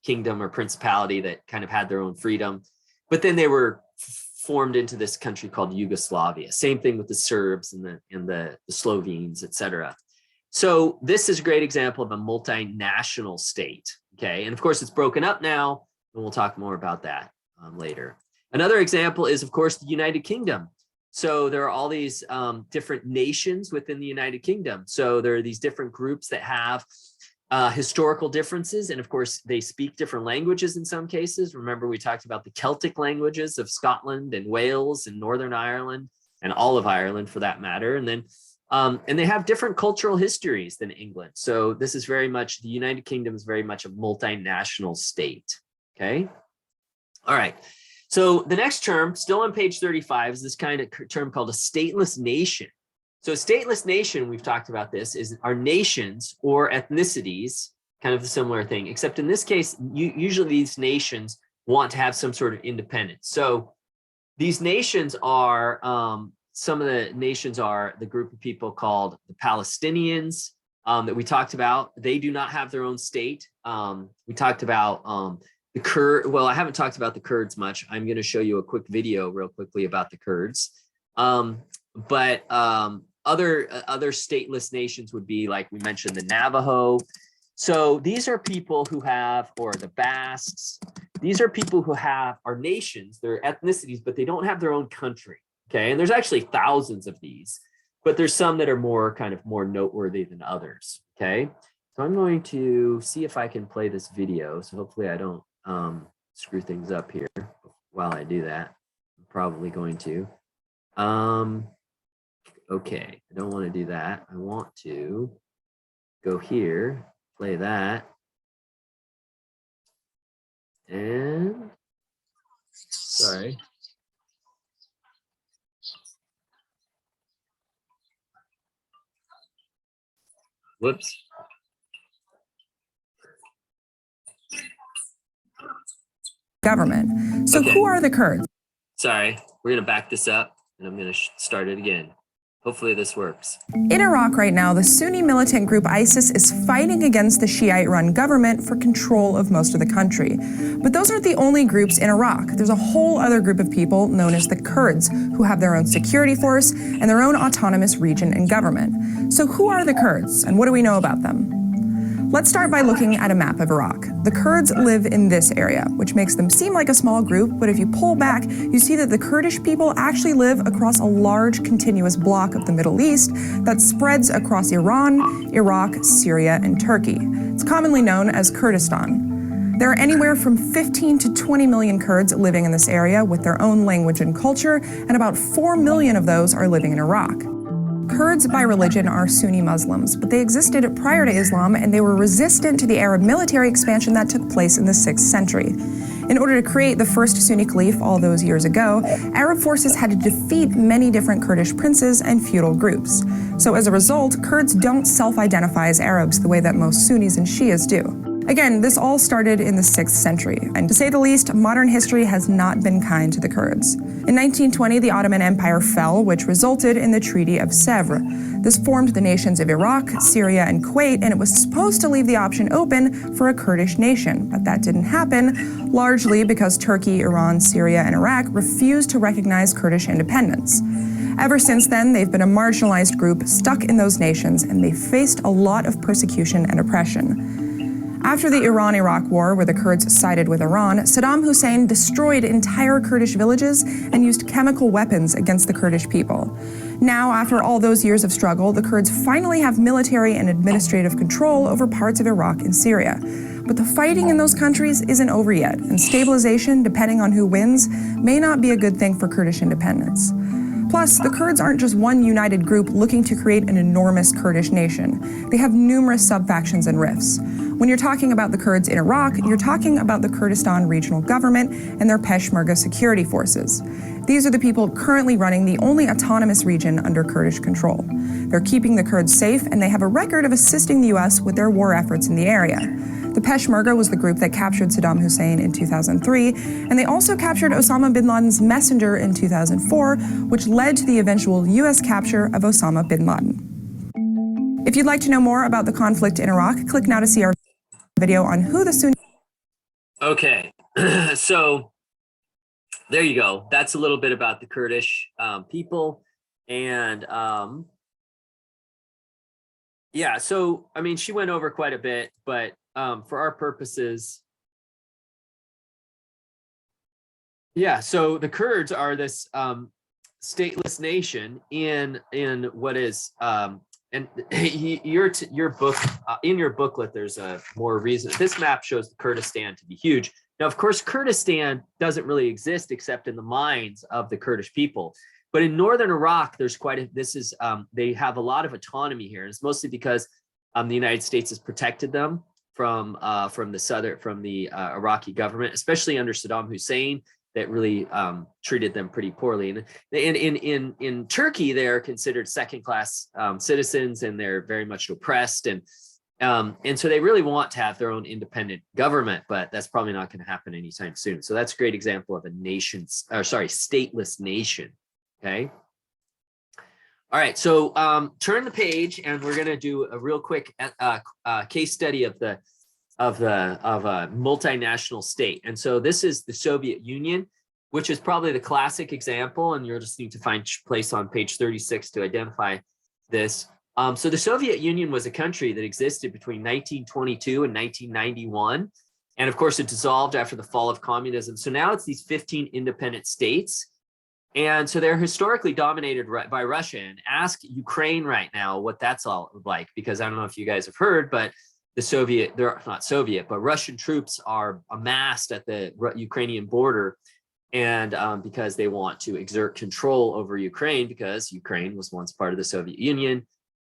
kingdom or principality that kind of had their own freedom, but then they were formed into this country called Yugoslavia. Same thing with the Serbs and the Slovenes, etc. So this is a great example of a multinational state. Okay, and of course it's broken up now, and we'll talk more about that later. Another example is, of course, the United Kingdom. So there are all these different nations within the United Kingdom. So there are these different groups that have historical differences. And of course, they speak different languages in some cases. Remember, we talked about the Celtic languages of Scotland and Wales and Northern Ireland and all of Ireland for that matter. And then and they have different cultural histories than England. So this is very much, the United Kingdom is very much a multinational state. Okay. All right. So the next term, still on page 35, is this kind of term called a stateless nation. So a stateless nation, we've talked about this, is our nations or ethnicities, kind of a similar thing, except in this case, usually these nations want to have some sort of independence. So these nations are, some of the nations are the group of people called the Palestinians that we talked about. They do not have their own state. We talked about the Kurds. Well, I haven't talked about the Kurds much. I'm going to show you a quick video real quickly about the Kurds. But other stateless nations would be, like we mentioned, the Navajo. So these are people who have, or the Basques, these are people who are nations, they're ethnicities, but they don't have their own country. Okay, and there's actually thousands of these, but there's some that are more noteworthy than others. Okay, so I'm going to see if I can play this video. So hopefully I don't screw things up here while I do that. I'm probably going to. Okay, I don't want to do that. I want to go here, play that, and sorry. Whoops. Government. So okay. Who are the Kurds? Sorry, we're going to back this up and I'm going to start it again. Hopefully this works. In Iraq right now, the Sunni militant group ISIS is fighting against the Shiite-run government for control of most of the country. But those aren't the only groups in Iraq. There's a whole other group of people known as the Kurds, who have their own security force and their own autonomous region and government. So who are the Kurds, and what do we know about them? Let's start by looking at a map of Iraq. The Kurds live in this area, which makes them seem like a small group, but if you pull back, you see that the Kurdish people actually live across a large continuous block of the Middle East that spreads across Iran, Iraq, Syria, and Turkey. It's commonly known as Kurdistan. There are anywhere from 15 to 20 million Kurds living in this area with their own language and culture, and about 4 million of those are living in Iraq. Kurds by religion are Sunni Muslims, but they existed prior to Islam and they were resistant to the Arab military expansion that took place in the 6th century. In order to create the first Sunni Caliph all those years ago, Arab forces had to defeat many different Kurdish princes and feudal groups. So as a result, Kurds don't self-identify as Arabs the way that most Sunnis and Shias do. Again, this all started in the 6th century, and to say the least, modern history has not been kind to the Kurds. In 1920, the Ottoman Empire fell, which resulted in the Treaty of Sèvres. This formed the nations of Iraq, Syria, and Kuwait, and it was supposed to leave the option open for a Kurdish nation, but that didn't happen, largely because Turkey, Iran, Syria, and Iraq refused to recognize Kurdish independence. Ever since then, they've been a marginalized group stuck in those nations, and they faced a lot of persecution and oppression. After the Iran-Iraq war, where the Kurds sided with Iran, Saddam Hussein destroyed entire Kurdish villages and used chemical weapons against the Kurdish people. Now, after all those years of struggle, the Kurds finally have military and administrative control over parts of Iraq and Syria. But the fighting in those countries isn't over yet, and stabilization, depending on who wins, may not be a good thing for Kurdish independence. Plus, the Kurds aren't just one united group looking to create an enormous Kurdish nation. They have numerous sub-factions and rifts. When you're talking about the Kurds in Iraq, you're talking about the Kurdistan Regional Government and their Peshmerga security forces. These are the people currently running the only autonomous region under Kurdish control. They're keeping the Kurds safe, and they have a record of assisting the US with their war efforts in the area. The Peshmerga was the group that captured Saddam Hussein in 2003, and they also captured Osama bin Laden's messenger in 2004, which led to the eventual US capture of Osama bin Laden. If you'd like to know more about the conflict in Iraq, click now to see our video on who the Sunni... Okay, so there you go. That's a little bit about the Kurdish people. And yeah, so I mean, she went over quite a bit, but for our purposes, yeah. So the Kurds are this stateless nation in what is and your book in your booklet. There's a more reason. This map shows Kurdistan to be huge. Now, of course, Kurdistan doesn't really exist except in the minds of the Kurdish people. But in northern Iraq, there's quite a. This is they have a lot of autonomy here, and it's mostly because the United States has protected them from the Iraqi government, especially under Saddam Hussein, that really treated them pretty poorly. And in Turkey, they're considered second-class citizens, and they're very much oppressed. And so they really want to have their own independent government, but that's probably not going to happen anytime soon. So that's a great example of a stateless nation. Okay. All right. So turn the page, and we're going to do a real quick case study of a multinational state. And so this is the Soviet Union, which is probably the classic example. And you'll just need to find place on page 36 to identify this. So the Soviet Union was a country that existed between 1922 and 1991. And of course, it dissolved after the fall of communism. So now it's these 15 independent states. And so they're historically dominated by Russia. And ask Ukraine right now what that's all like, because I don't know if you guys have heard, but they're not Soviet, but Russian troops are amassed at the Ukrainian border. And because they want to exert control over Ukraine, because Ukraine was once part of the Soviet Union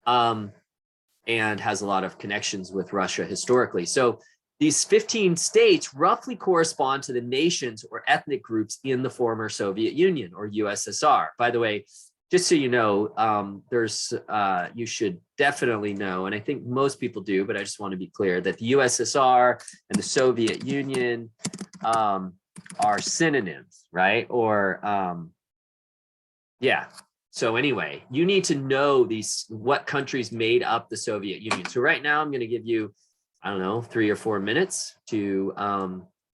and has a lot of connections with Russia historically. So these 15 states roughly correspond to the nations or ethnic groups in the former Soviet Union or USSR. By the way, just so you know, you should definitely know, and I think most people do, but I just want to be clear that the USSR and the Soviet Union are synonyms, right? Or yeah. So anyway, you need to know what countries made up the Soviet Union. So right now I'm going to give you, I don't know, 3 or 4 minutes to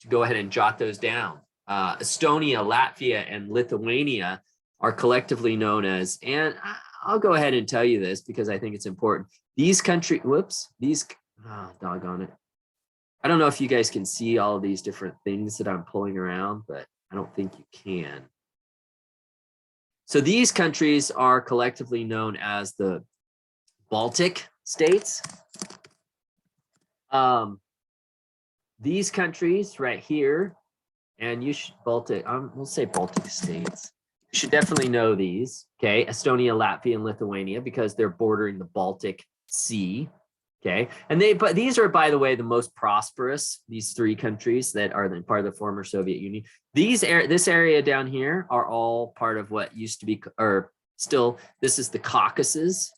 go ahead and jot those down. Estonia, Latvia, and Lithuania are collectively known as, and I'll go ahead and tell you this because I think it's important. These countries, doggone it. I don't know if you guys can see all of these different things that I'm pulling around, but I don't think you can. So these countries are collectively known as the Baltic states. These countries right here, and we'll say Baltic states. You should definitely know these, okay? Estonia, Latvia, and Lithuania, because they're bordering the Baltic Sea, okay? But these are, by the way, the most prosperous, these 3 countries that are part of the former Soviet Union. This area down here are all part of what used to be, or still, this is the Caucasus,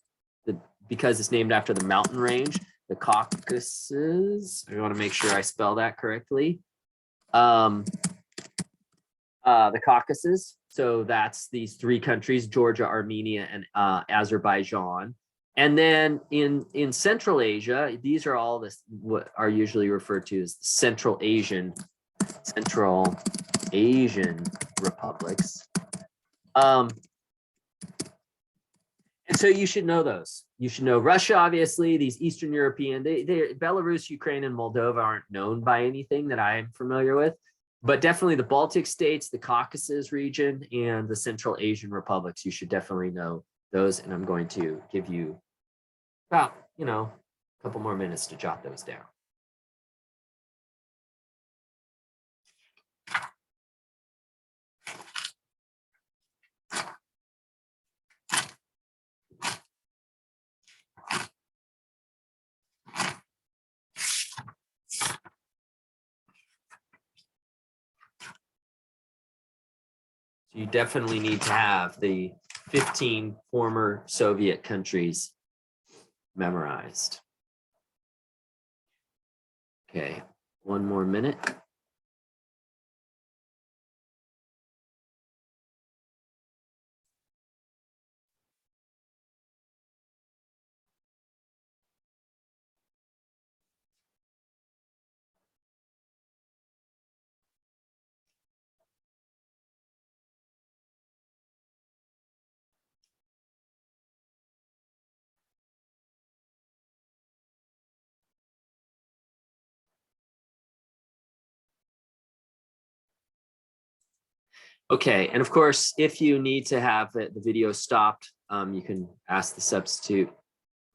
because it's named after the mountain range. The Caucasus, I want to make sure I spell that correctly. The Caucasus, so that's these 3 countries, Georgia, Armenia, and Azerbaijan. And then in Central Asia, these are all what are usually referred to as Central Asian republics. And so you should know those. You should know Russia, obviously, these Eastern European, Belarus, Ukraine, and Moldova aren't known by anything that I'm familiar with, but definitely the Baltic states, the Caucasus region, and the Central Asian republics. You should definitely know those. And I'm going to give you about, a couple more minutes to jot those down. So you definitely need to have the 15 former Soviet countries memorized. Okay, 1 more minute. Okay, and of course, if you need to have the video stopped, you can ask the substitute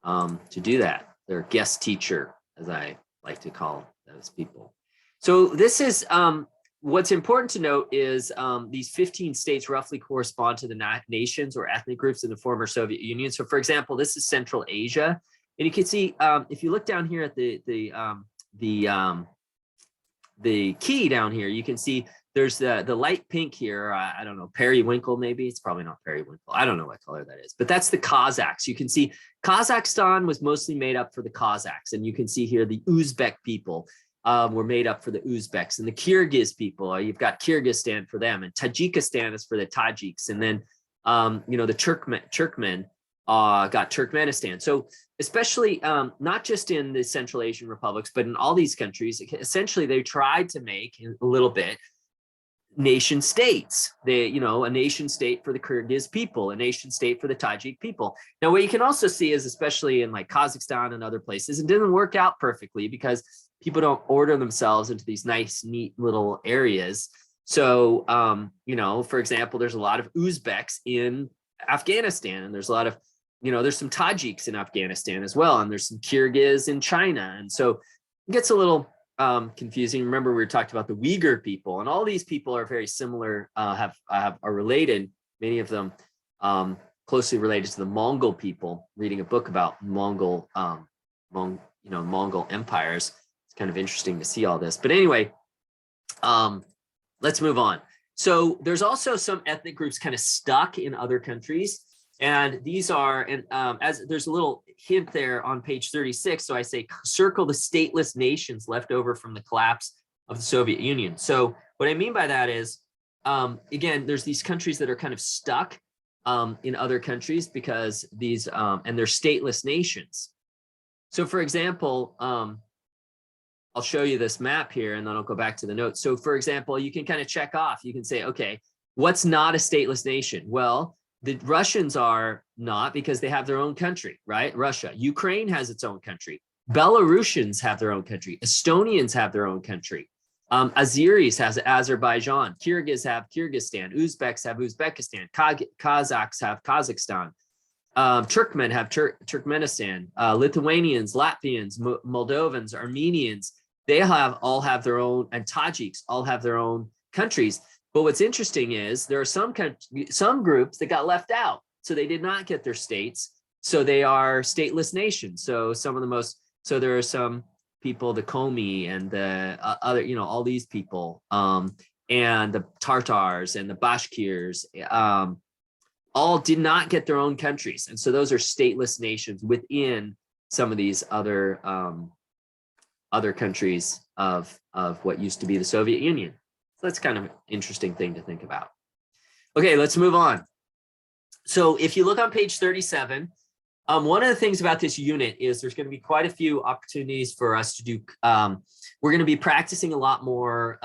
to do that. Their guest teacher, as I like to call those people. So this is what's important to note is these 15 states roughly correspond to the nations or ethnic groups in the former Soviet Union. So for example, this is Central Asia. And you can see if you look down here at the key down here, you can see there's the light pink here. I don't know, periwinkle maybe. It's probably not periwinkle. I don't know what color that is, but that's the Kazakhs. You can see Kazakhstan was mostly made up for the Kazakhs. And you can see here the Uzbek people were made up for the Uzbeks, and the Kyrgyz people, you've got Kyrgyzstan for them, and Tajikistan is for the Tajiks. And then, the Turkmen got Turkmenistan. So especially not just in the Central Asian republics, but in all these countries, essentially they tried to make a little bit nation states. A nation state for the Kyrgyz people, a nation state for the Tajik people. Now, what you can also see is, especially in like Kazakhstan and other places, it didn't work out perfectly because people don't order themselves into these nice, neat little areas. So, for example, there's a lot of Uzbeks in Afghanistan, and there's a lot of, there's some Tajiks in Afghanistan as well, and there's some Kyrgyz in China. And so it gets a little confusing. Remember, we talked about the Uyghur people, and all these people are very similar, are related, many of them closely related to the Mongol people. Reading a book about Mongol empires. It's kind of interesting to see all this. But anyway, let's move on. So there's also some ethnic groups kind of stuck in other countries. And these are, and as there's a little hint there on page 36. So I say circle the stateless nations left over from the collapse of the Soviet Union. So what I mean by that is, again, there's these countries that are kind of stuck in other countries because these, and they're stateless nations. So for example, I'll show you this map here and then I'll go back to the notes. So for example, you can kind of check off, you can say, okay, what's not a stateless nation? Well, the Russians are not, because they have their own country, right? Russia. Ukraine has its own country. Belarusians have their own country. Estonians have their own country. Azeris has Azerbaijan. Kyrgyz have Kyrgyzstan. Uzbeks have Uzbekistan. Kazakhs have Kazakhstan. Turkmen have Turkmenistan. Lithuanians, Latvians, Moldovans, Armenians, they all have their own, and Tajiks all have their own countries. But what's interesting is there are some groups that got left out. So they did not get their states. So they are stateless nations. So so there are some people, the Komi and the other, all these people, and the Tartars and the Bashkirs, all did not get their own countries. And so those are stateless nations within some of these other countries of what used to be the Soviet Union. So that's kind of an interesting thing to think about. Okay, let's move on. So if you look on page 37, one of the things about this unit is there's going to be quite a few opportunities for us to do. We're going to be practicing a lot more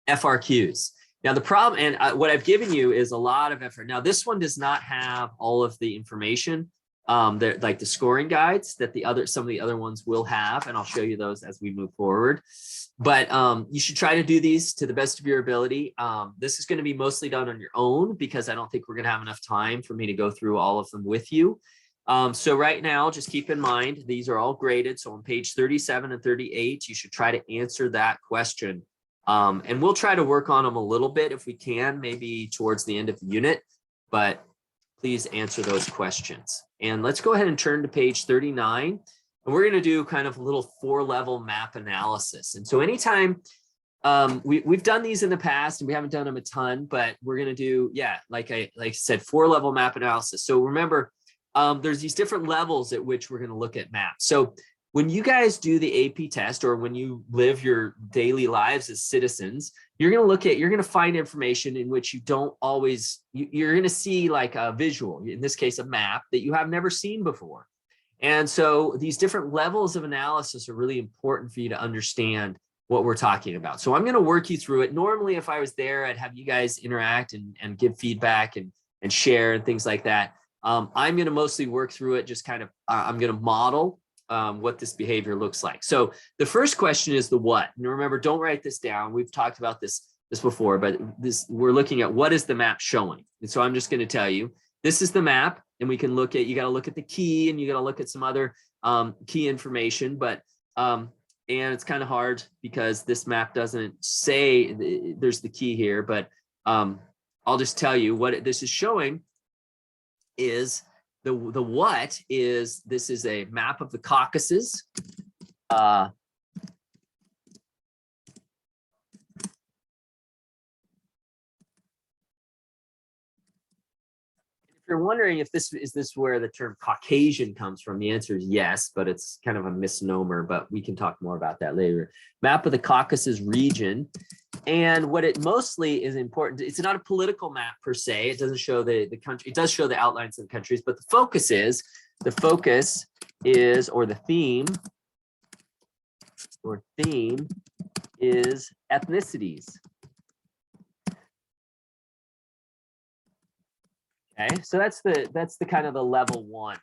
FRQs. Now the problem, and what I've given you is a lot of effort. Now this one does not have all of the information, like the scoring guides that some of the other ones will have, and I'll show you those as we move forward. But you should try to do these to the best of your ability. This is going to be mostly done on your own because I don't think we're going to have enough time for me to go through all of them with you. So right now, just keep in mind, these are all graded. So on page 37 and 38, you should try to answer that question. And we'll try to work on them a little bit if we can, maybe towards the end of the unit, but please answer those questions. And let's go ahead and turn to page 39. And we're going to do kind of a little 4-level map analysis. And so anytime we've done these in the past and we haven't done them a ton, but we're going to do, like I said, 4-level map analysis. So remember, there's these different levels at which we're going to look at maps. So when you guys do the AP test, or when you live your daily lives as citizens, you're going to find information in which you don't always, you're going to see like a visual, in this case, a map that you have never seen before. And so these different levels of analysis are really important for you to understand what we're talking about. So I'm going to work you through it. Normally, if I was there, I'd have you guys interact and give feedback and share and things like that. I'm going to mostly work through it, just kind of, I'm going to model what this behavior looks like. So the first question is the what. And remember, don't write this down. We've talked about this this before, but we're looking at what is the map showing. And so I'm just going to tell you, this is the map, and we can look at, you got to look at the key, and you got to look at some other key information, but and it's kind of hard because this map doesn't say there's the key here, but I'll just tell you what this is showing is this is a map of the Caucasus. If you're wondering if this is where the term Caucasian comes from, the answer is yes, but it's kind of a misnomer, but we can talk more about that later. Map of the Caucasus region. And what it mostly is important, it's not a political map per se. It doesn't show the country. It does show the outlines of the countries, but the focus is, or the theme is ethnicities. Okay, so that's the kind of the level 1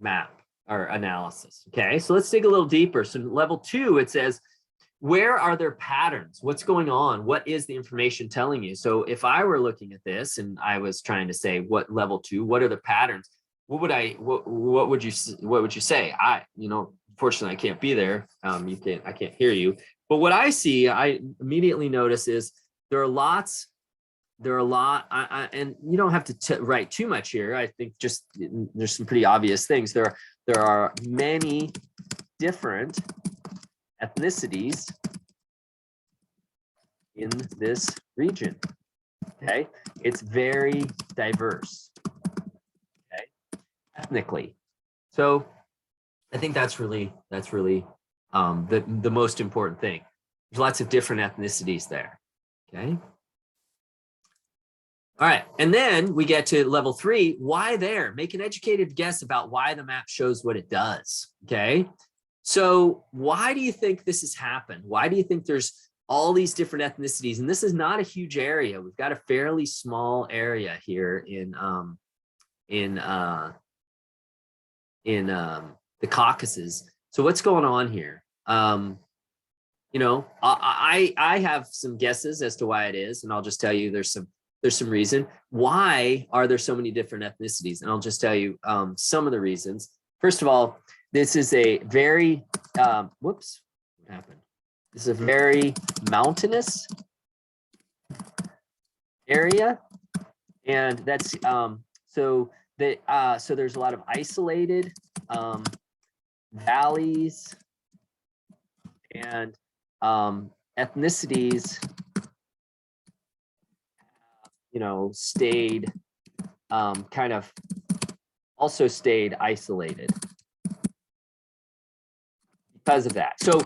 map or analysis. Okay, so let's dig a little deeper. So level 2, it says, where are there patterns? What's going on? What is the information telling you? So if I were looking at this and I was trying to say what level 2, what are the patterns? What would you say? Unfortunately I can't be there. I can't hear you. But what I see, I immediately notice is there are a lot, and you don't have to write too much here. I think just there's some pretty obvious things. There are many different ethnicities in this region. Okay, it's very diverse. Okay, ethnically. So I think that's really the most important thing. There's lots of different ethnicities there. Okay. All right, and then we get to level 3. Why there? Make an educated guess about why the map shows what it does. Okay, so why do you think this has happened? Why do you think there's all these different ethnicities? And this is not a huge area. We've got a fairly small area here in the Caucasus. So what's going on here? I have some guesses as to why it is, and I'll just tell you there's some reason. Why are there so many different ethnicities? And I'll just tell you some of the reasons. First of all, this is a very, what happened? This is a very mountainous area. And that's, so there's a lot of isolated valleys and ethnicities stayed stayed isolated because of that. So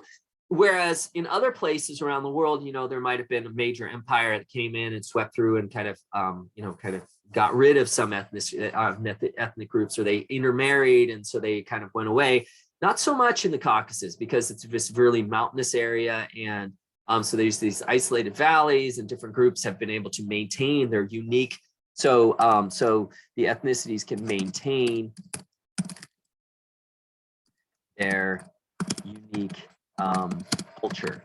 whereas in other places around the world, there might have been a major empire that came in and swept through and kind of got rid of some ethnic groups, or they intermarried, and so they kind of went away. Not so much in the Caucasus, because it's this really mountainous area, and so there's these isolated valleys, and different groups have been able to maintain their unique. So the ethnicities can maintain their unique culture.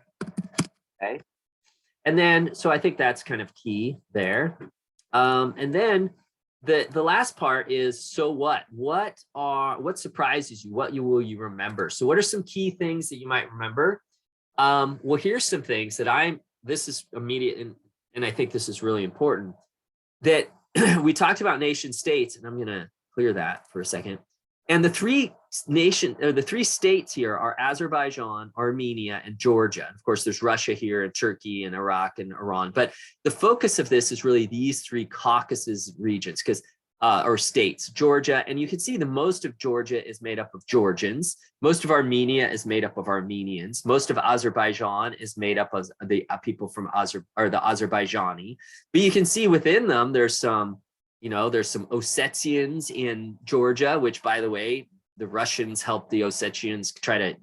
Okay, and then so I think that's kind of key there. And then the last part is, so what surprises you? What will you remember? So what are some key things that you might remember? Well, here's some things that this is immediate, and I think this is really important, that we talked about nation states, and I'm going to clear that for a second. And the three states here are Azerbaijan, Armenia, and Georgia. Of course, there's Russia here, and Turkey, and Iraq, and Iran. But the focus of this is really these 3 Caucasus regions, or states. Georgia, and you can see the most of Georgia is made up of Georgians. Most of Armenia is made up of Armenians. Most of Azerbaijan is made up of the people from the Azerbaijani. But you can see within them, there's some Ossetians in Georgia, which, by the way, the Russians helped the Ossetians try to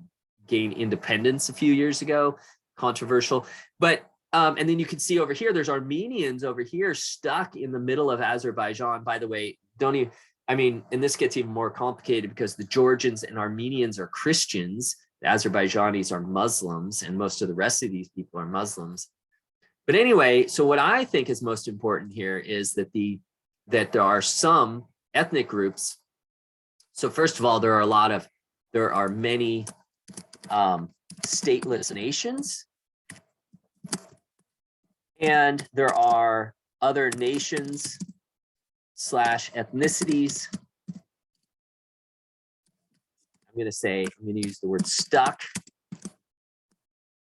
gain independence a few years ago. Controversial. But and then you can see over here, there's Armenians over here stuck in the middle of Azerbaijan. By the way, and this gets even more complicated because the Georgians and Armenians are Christians. The Azerbaijanis are Muslims, and most of the rest of these people are Muslims. But anyway, so what I think is most important here is that there are some ethnic groups. So first of all, there are many stateless nations, and there are other nations / ethnicities. I'm going to use the word stuck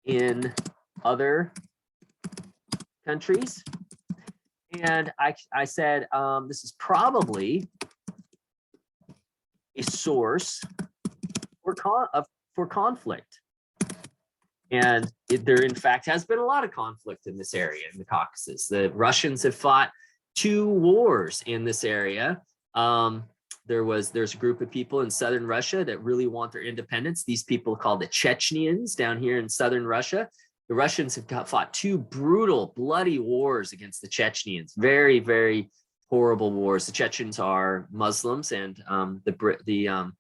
in other countries. And I said this is probably a source for conflict. And there, in fact, has been a lot of conflict in this area, in the Caucasus. The Russians have fought 2 wars in this area. There's a group of people in southern Russia that really want their independence. These people are called the Chechens down here in southern Russia. The Russians have fought 2 brutal, bloody wars against the Chechens. Very, very horrible wars. The Chechens are Muslims, and the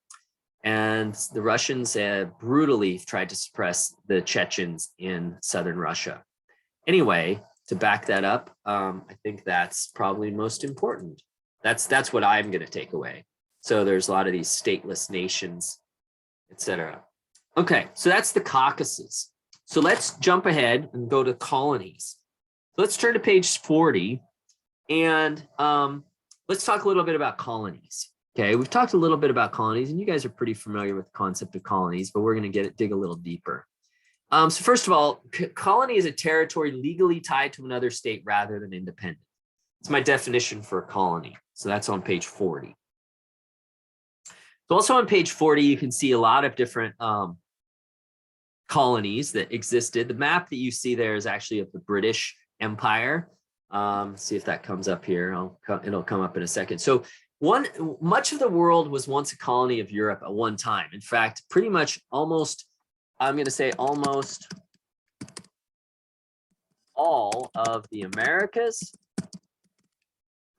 Russians have brutally tried to suppress the Chechens in southern Russia. Anyway, to back that up, I think that's probably most important. That's what I'm going to take away. So there's a lot of these stateless nations, etc. Okay, so that's the Caucasus. So let's jump ahead and go to colonies. So let's turn to page 40, and let's talk a little bit about colonies. Okay, we've talked a little bit about colonies, and you guys are pretty familiar with the concept of colonies, but we're going to dig a little deeper. So first of all, colony is a territory legally tied to another state rather than independent. It's my definition for a colony. So that's on page 40. So also on page 40, you can see a lot of different colonies that existed. The map that you see there is actually of the British Empire. See if that comes up here. It'll come up in a second. So much of the world was once a colony of Europe at one time. In fact, pretty much almost all of the Americas,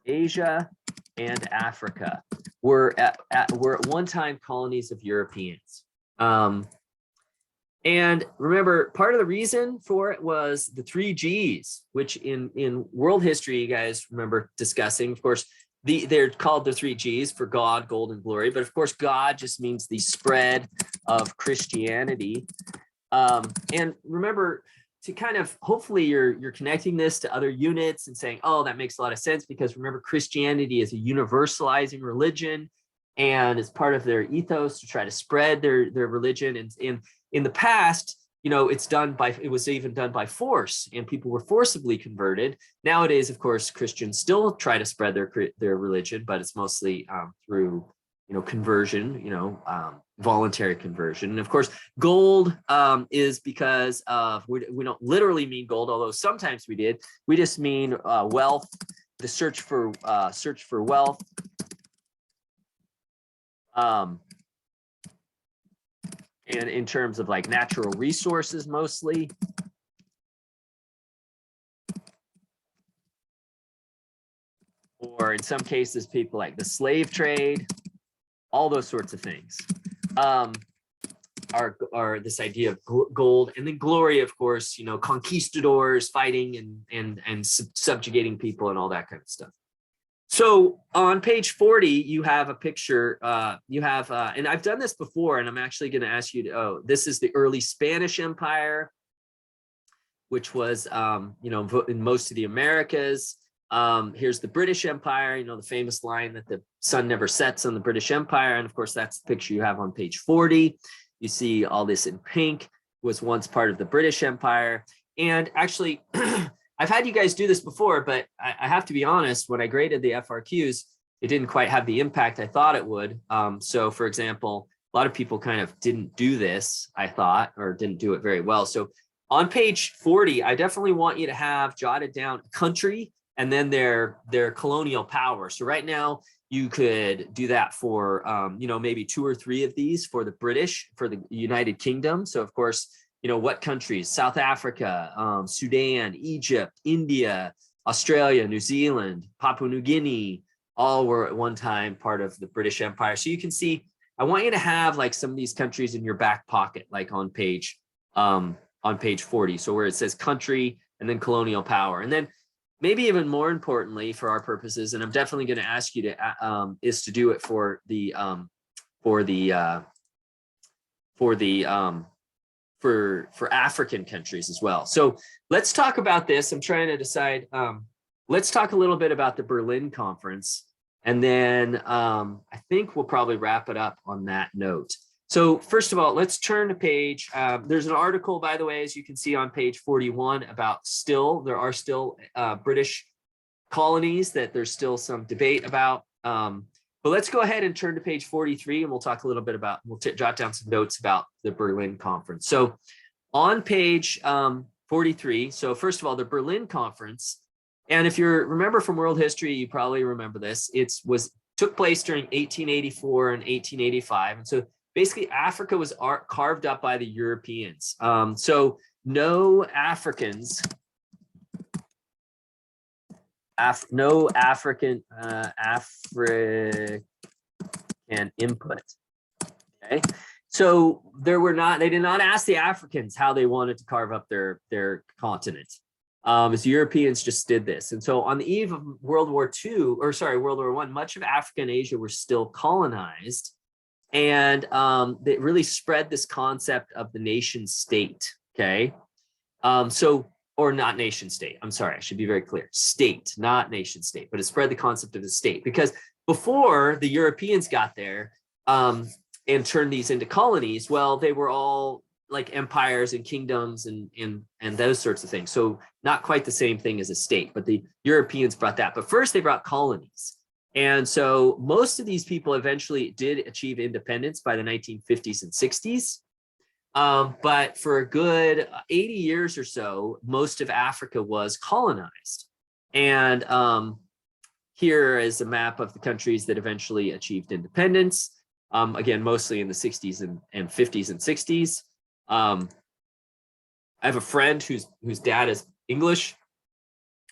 Asia, and Africa were at one time colonies of Europeans. And remember, part of the reason for it was the 3 Gs, which in world history, you guys remember discussing. Of course, they're called the 3 Gs for God, gold, and glory. But of course, God just means the spread of Christianity. And remember, to kind of, hopefully you're connecting this to other units and saying, oh, that makes a lot of sense, because remember, Christianity is a universalizing religion, and it's part of their ethos to try to spread their religion. And in the past, it was even done by force, and people were forcibly converted. Nowadays, of course, Christians still try to spread their religion, but it's mostly through conversion, voluntary conversion. And of course, gold is because of, we don't literally mean gold, although sometimes we did. We just mean wealth, the search for wealth. And in terms of like natural resources, mostly. Or in some cases, people like the slave trade, all those sorts of things are this idea of gold. And then glory, of course, conquistadors fighting and subjugating people and all that kind of stuff. So on page 40, you have a picture, and I've done this before, and I'm actually going to ask you to, this is the early Spanish Empire, which was, in most of the Americas. Here's the British Empire, the famous line that the sun never sets on the British Empire. And of course, that's the picture you have on page 40. You see all this in pink, was once part of the British Empire. And actually, I've had you guys do this before, but I have to be honest, when I graded the FRQs, it didn't quite have the impact I thought it would. So for example, a lot of people kind of didn't do this, I thought, or didn't do it very well. So on page 40, I definitely want you to have jotted down a country and then their colonial power. So right now, you could do that for, maybe 2 or 3 of these for the British, for the United Kingdom. So of course, what countries? South Africa, Sudan, Egypt, India, Australia, New Zealand, Papua New Guinea, all were at one time part of the British Empire. So you can see, I want you to have like some of these countries in your back pocket, like on page 40. So where it says country, and then colonial power. And then maybe even more importantly for our purposes, and I'm definitely going to ask you to is to do it for the for African countries as well. So let's talk about this. I'm trying to decide. Let's talk a little bit about the Berlin Conference, and then I think we'll probably wrap it up on that note. So first of all, let's turn to page. There's an article, by the way, as you can see on page 41 about there are still British colonies that there's still some debate about. But let's go ahead and turn to page 43 and we'll talk a little bit about, we'll jot down some notes about the Berlin Conference. So on page 43, so first of all, the Berlin Conference, and if you remember from world history, you probably remember this, took place during 1884 and 1885. And so basically Africa was carved up by the Europeans. So no Africans, no African input. Okay, so they did not ask the Africans how they wanted to carve up their continent. As Europeans just did this. And so on the eve of World War I, much of Africa and Asia were still colonized. And they really spread this concept of the nation state. Okay, or not nation state. I'm sorry, I should be very clear. State, not nation state, but it spread the concept of the state, because before the Europeans got there and turned these into colonies, well, they were all like empires and kingdoms and those sorts of things. So not quite the same thing as a state, but the Europeans brought that. But first they brought colonies. And so most of these people eventually did achieve independence by the 1950s and 60s. But for a good 80 years or so, most of Africa was colonized. And here is a map of the countries that eventually achieved independence. Again, mostly in the 60s and 50s and 60s. I have a friend whose dad is English.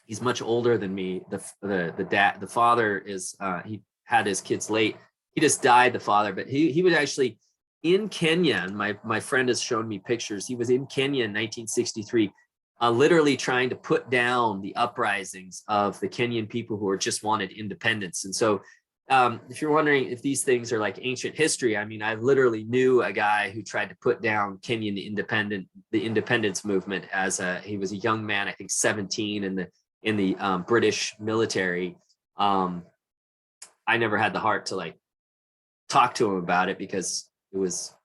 He's much older than me. The father is he had his kids late. He just died, the father, but he was actually in Kenya, and my friend has shown me pictures. He was in Kenya in 1963, literally trying to put down the uprisings of the Kenyan people who just wanted independence. And so if you're wondering if these things are like ancient history, I mean, I literally knew a guy who tried to put down Kenyan the independence movement he was a young man, I think 17, in the British military. I never had the heart to like talk to him about it because it was,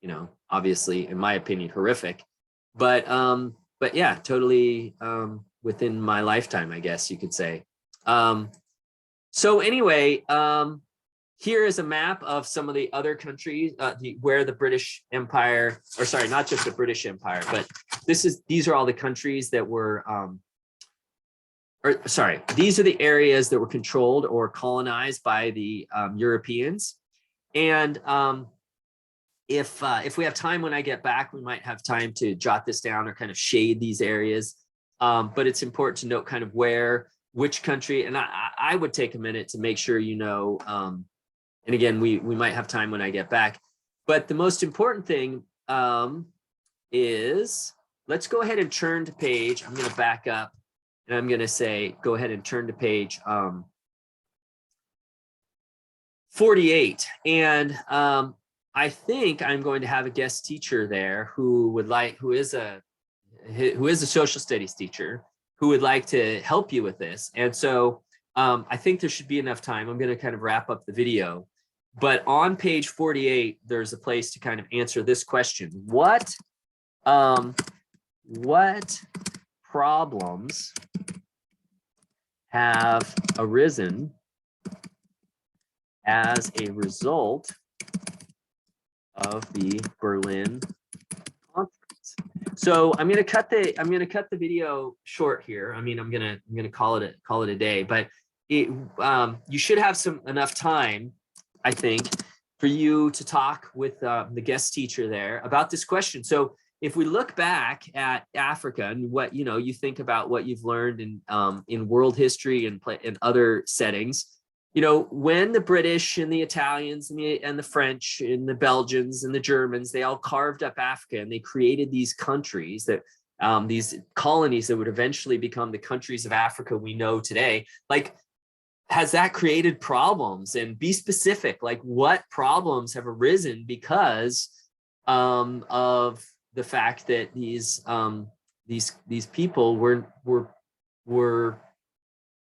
obviously, in my opinion, horrific. But yeah, totally within my lifetime, I guess you could say. So anyway, here is a map of some of the other countries where the British Empire, or sorry, not just the British Empire, but these are all the countries that were, these are the areas that were controlled or colonized by the Europeans. And if we have time when I get back, we might have time to jot this down or kind of shade these areas. But it's important to note kind of which country, and I would take a minute to make sure and again, we might have time when I get back. But the most important thing is, let's go ahead and turn to page, I'm going to back up and I'm going to say, go ahead and turn to page 48. And I think I'm going to have a guest teacher there who is a social studies teacher who would like to help you with this. And so I think there should be enough time. I'm going to kind of wrap up the video. But on page 48, there's a place to kind of answer this question. What problems have arisen as a result of the Berlin Conference? So I'm going to cut the video short here. I mean, I'm going to call it a day, but you should have enough time, I think, for you to talk with the guest teacher there about this question. So if we look back at Africa and what you think about what you've learned in world history and in other settings, when the British and the Italians and the French and the Belgians and the Germans, they all carved up Africa and they created these countries that these colonies that would eventually become the countries of Africa we know today, like, has that created problems? And be specific, like what problems have arisen because of the fact that these people were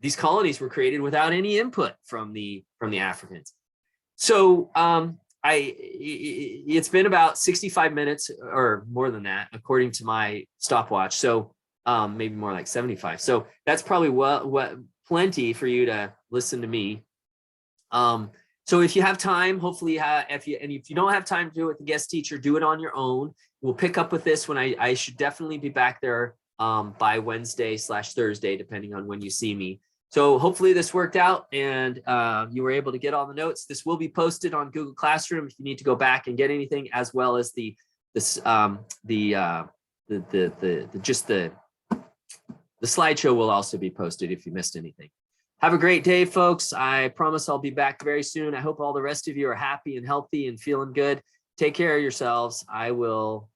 these colonies were created without any input from the Africans. So it's been about 65 minutes or more than that, according to my stopwatch. So maybe more like 75. So that's probably what plenty for you to listen to me. So if you have time, hopefully if you don't have time to do it with the guest teacher, do it on your own. We'll pick up with this when I should definitely be back there by Wednesday/Thursday, depending on when you see me. So hopefully this worked out and you were able to get all the notes. This will be posted on Google Classroom if you need to go back and get anything, as well as the slideshow will also be posted if you missed anything. Have a great day, folks. I promise I'll be back very soon. I hope all the rest of you are happy and healthy and feeling good. Take care of yourselves. I will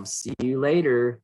see you later.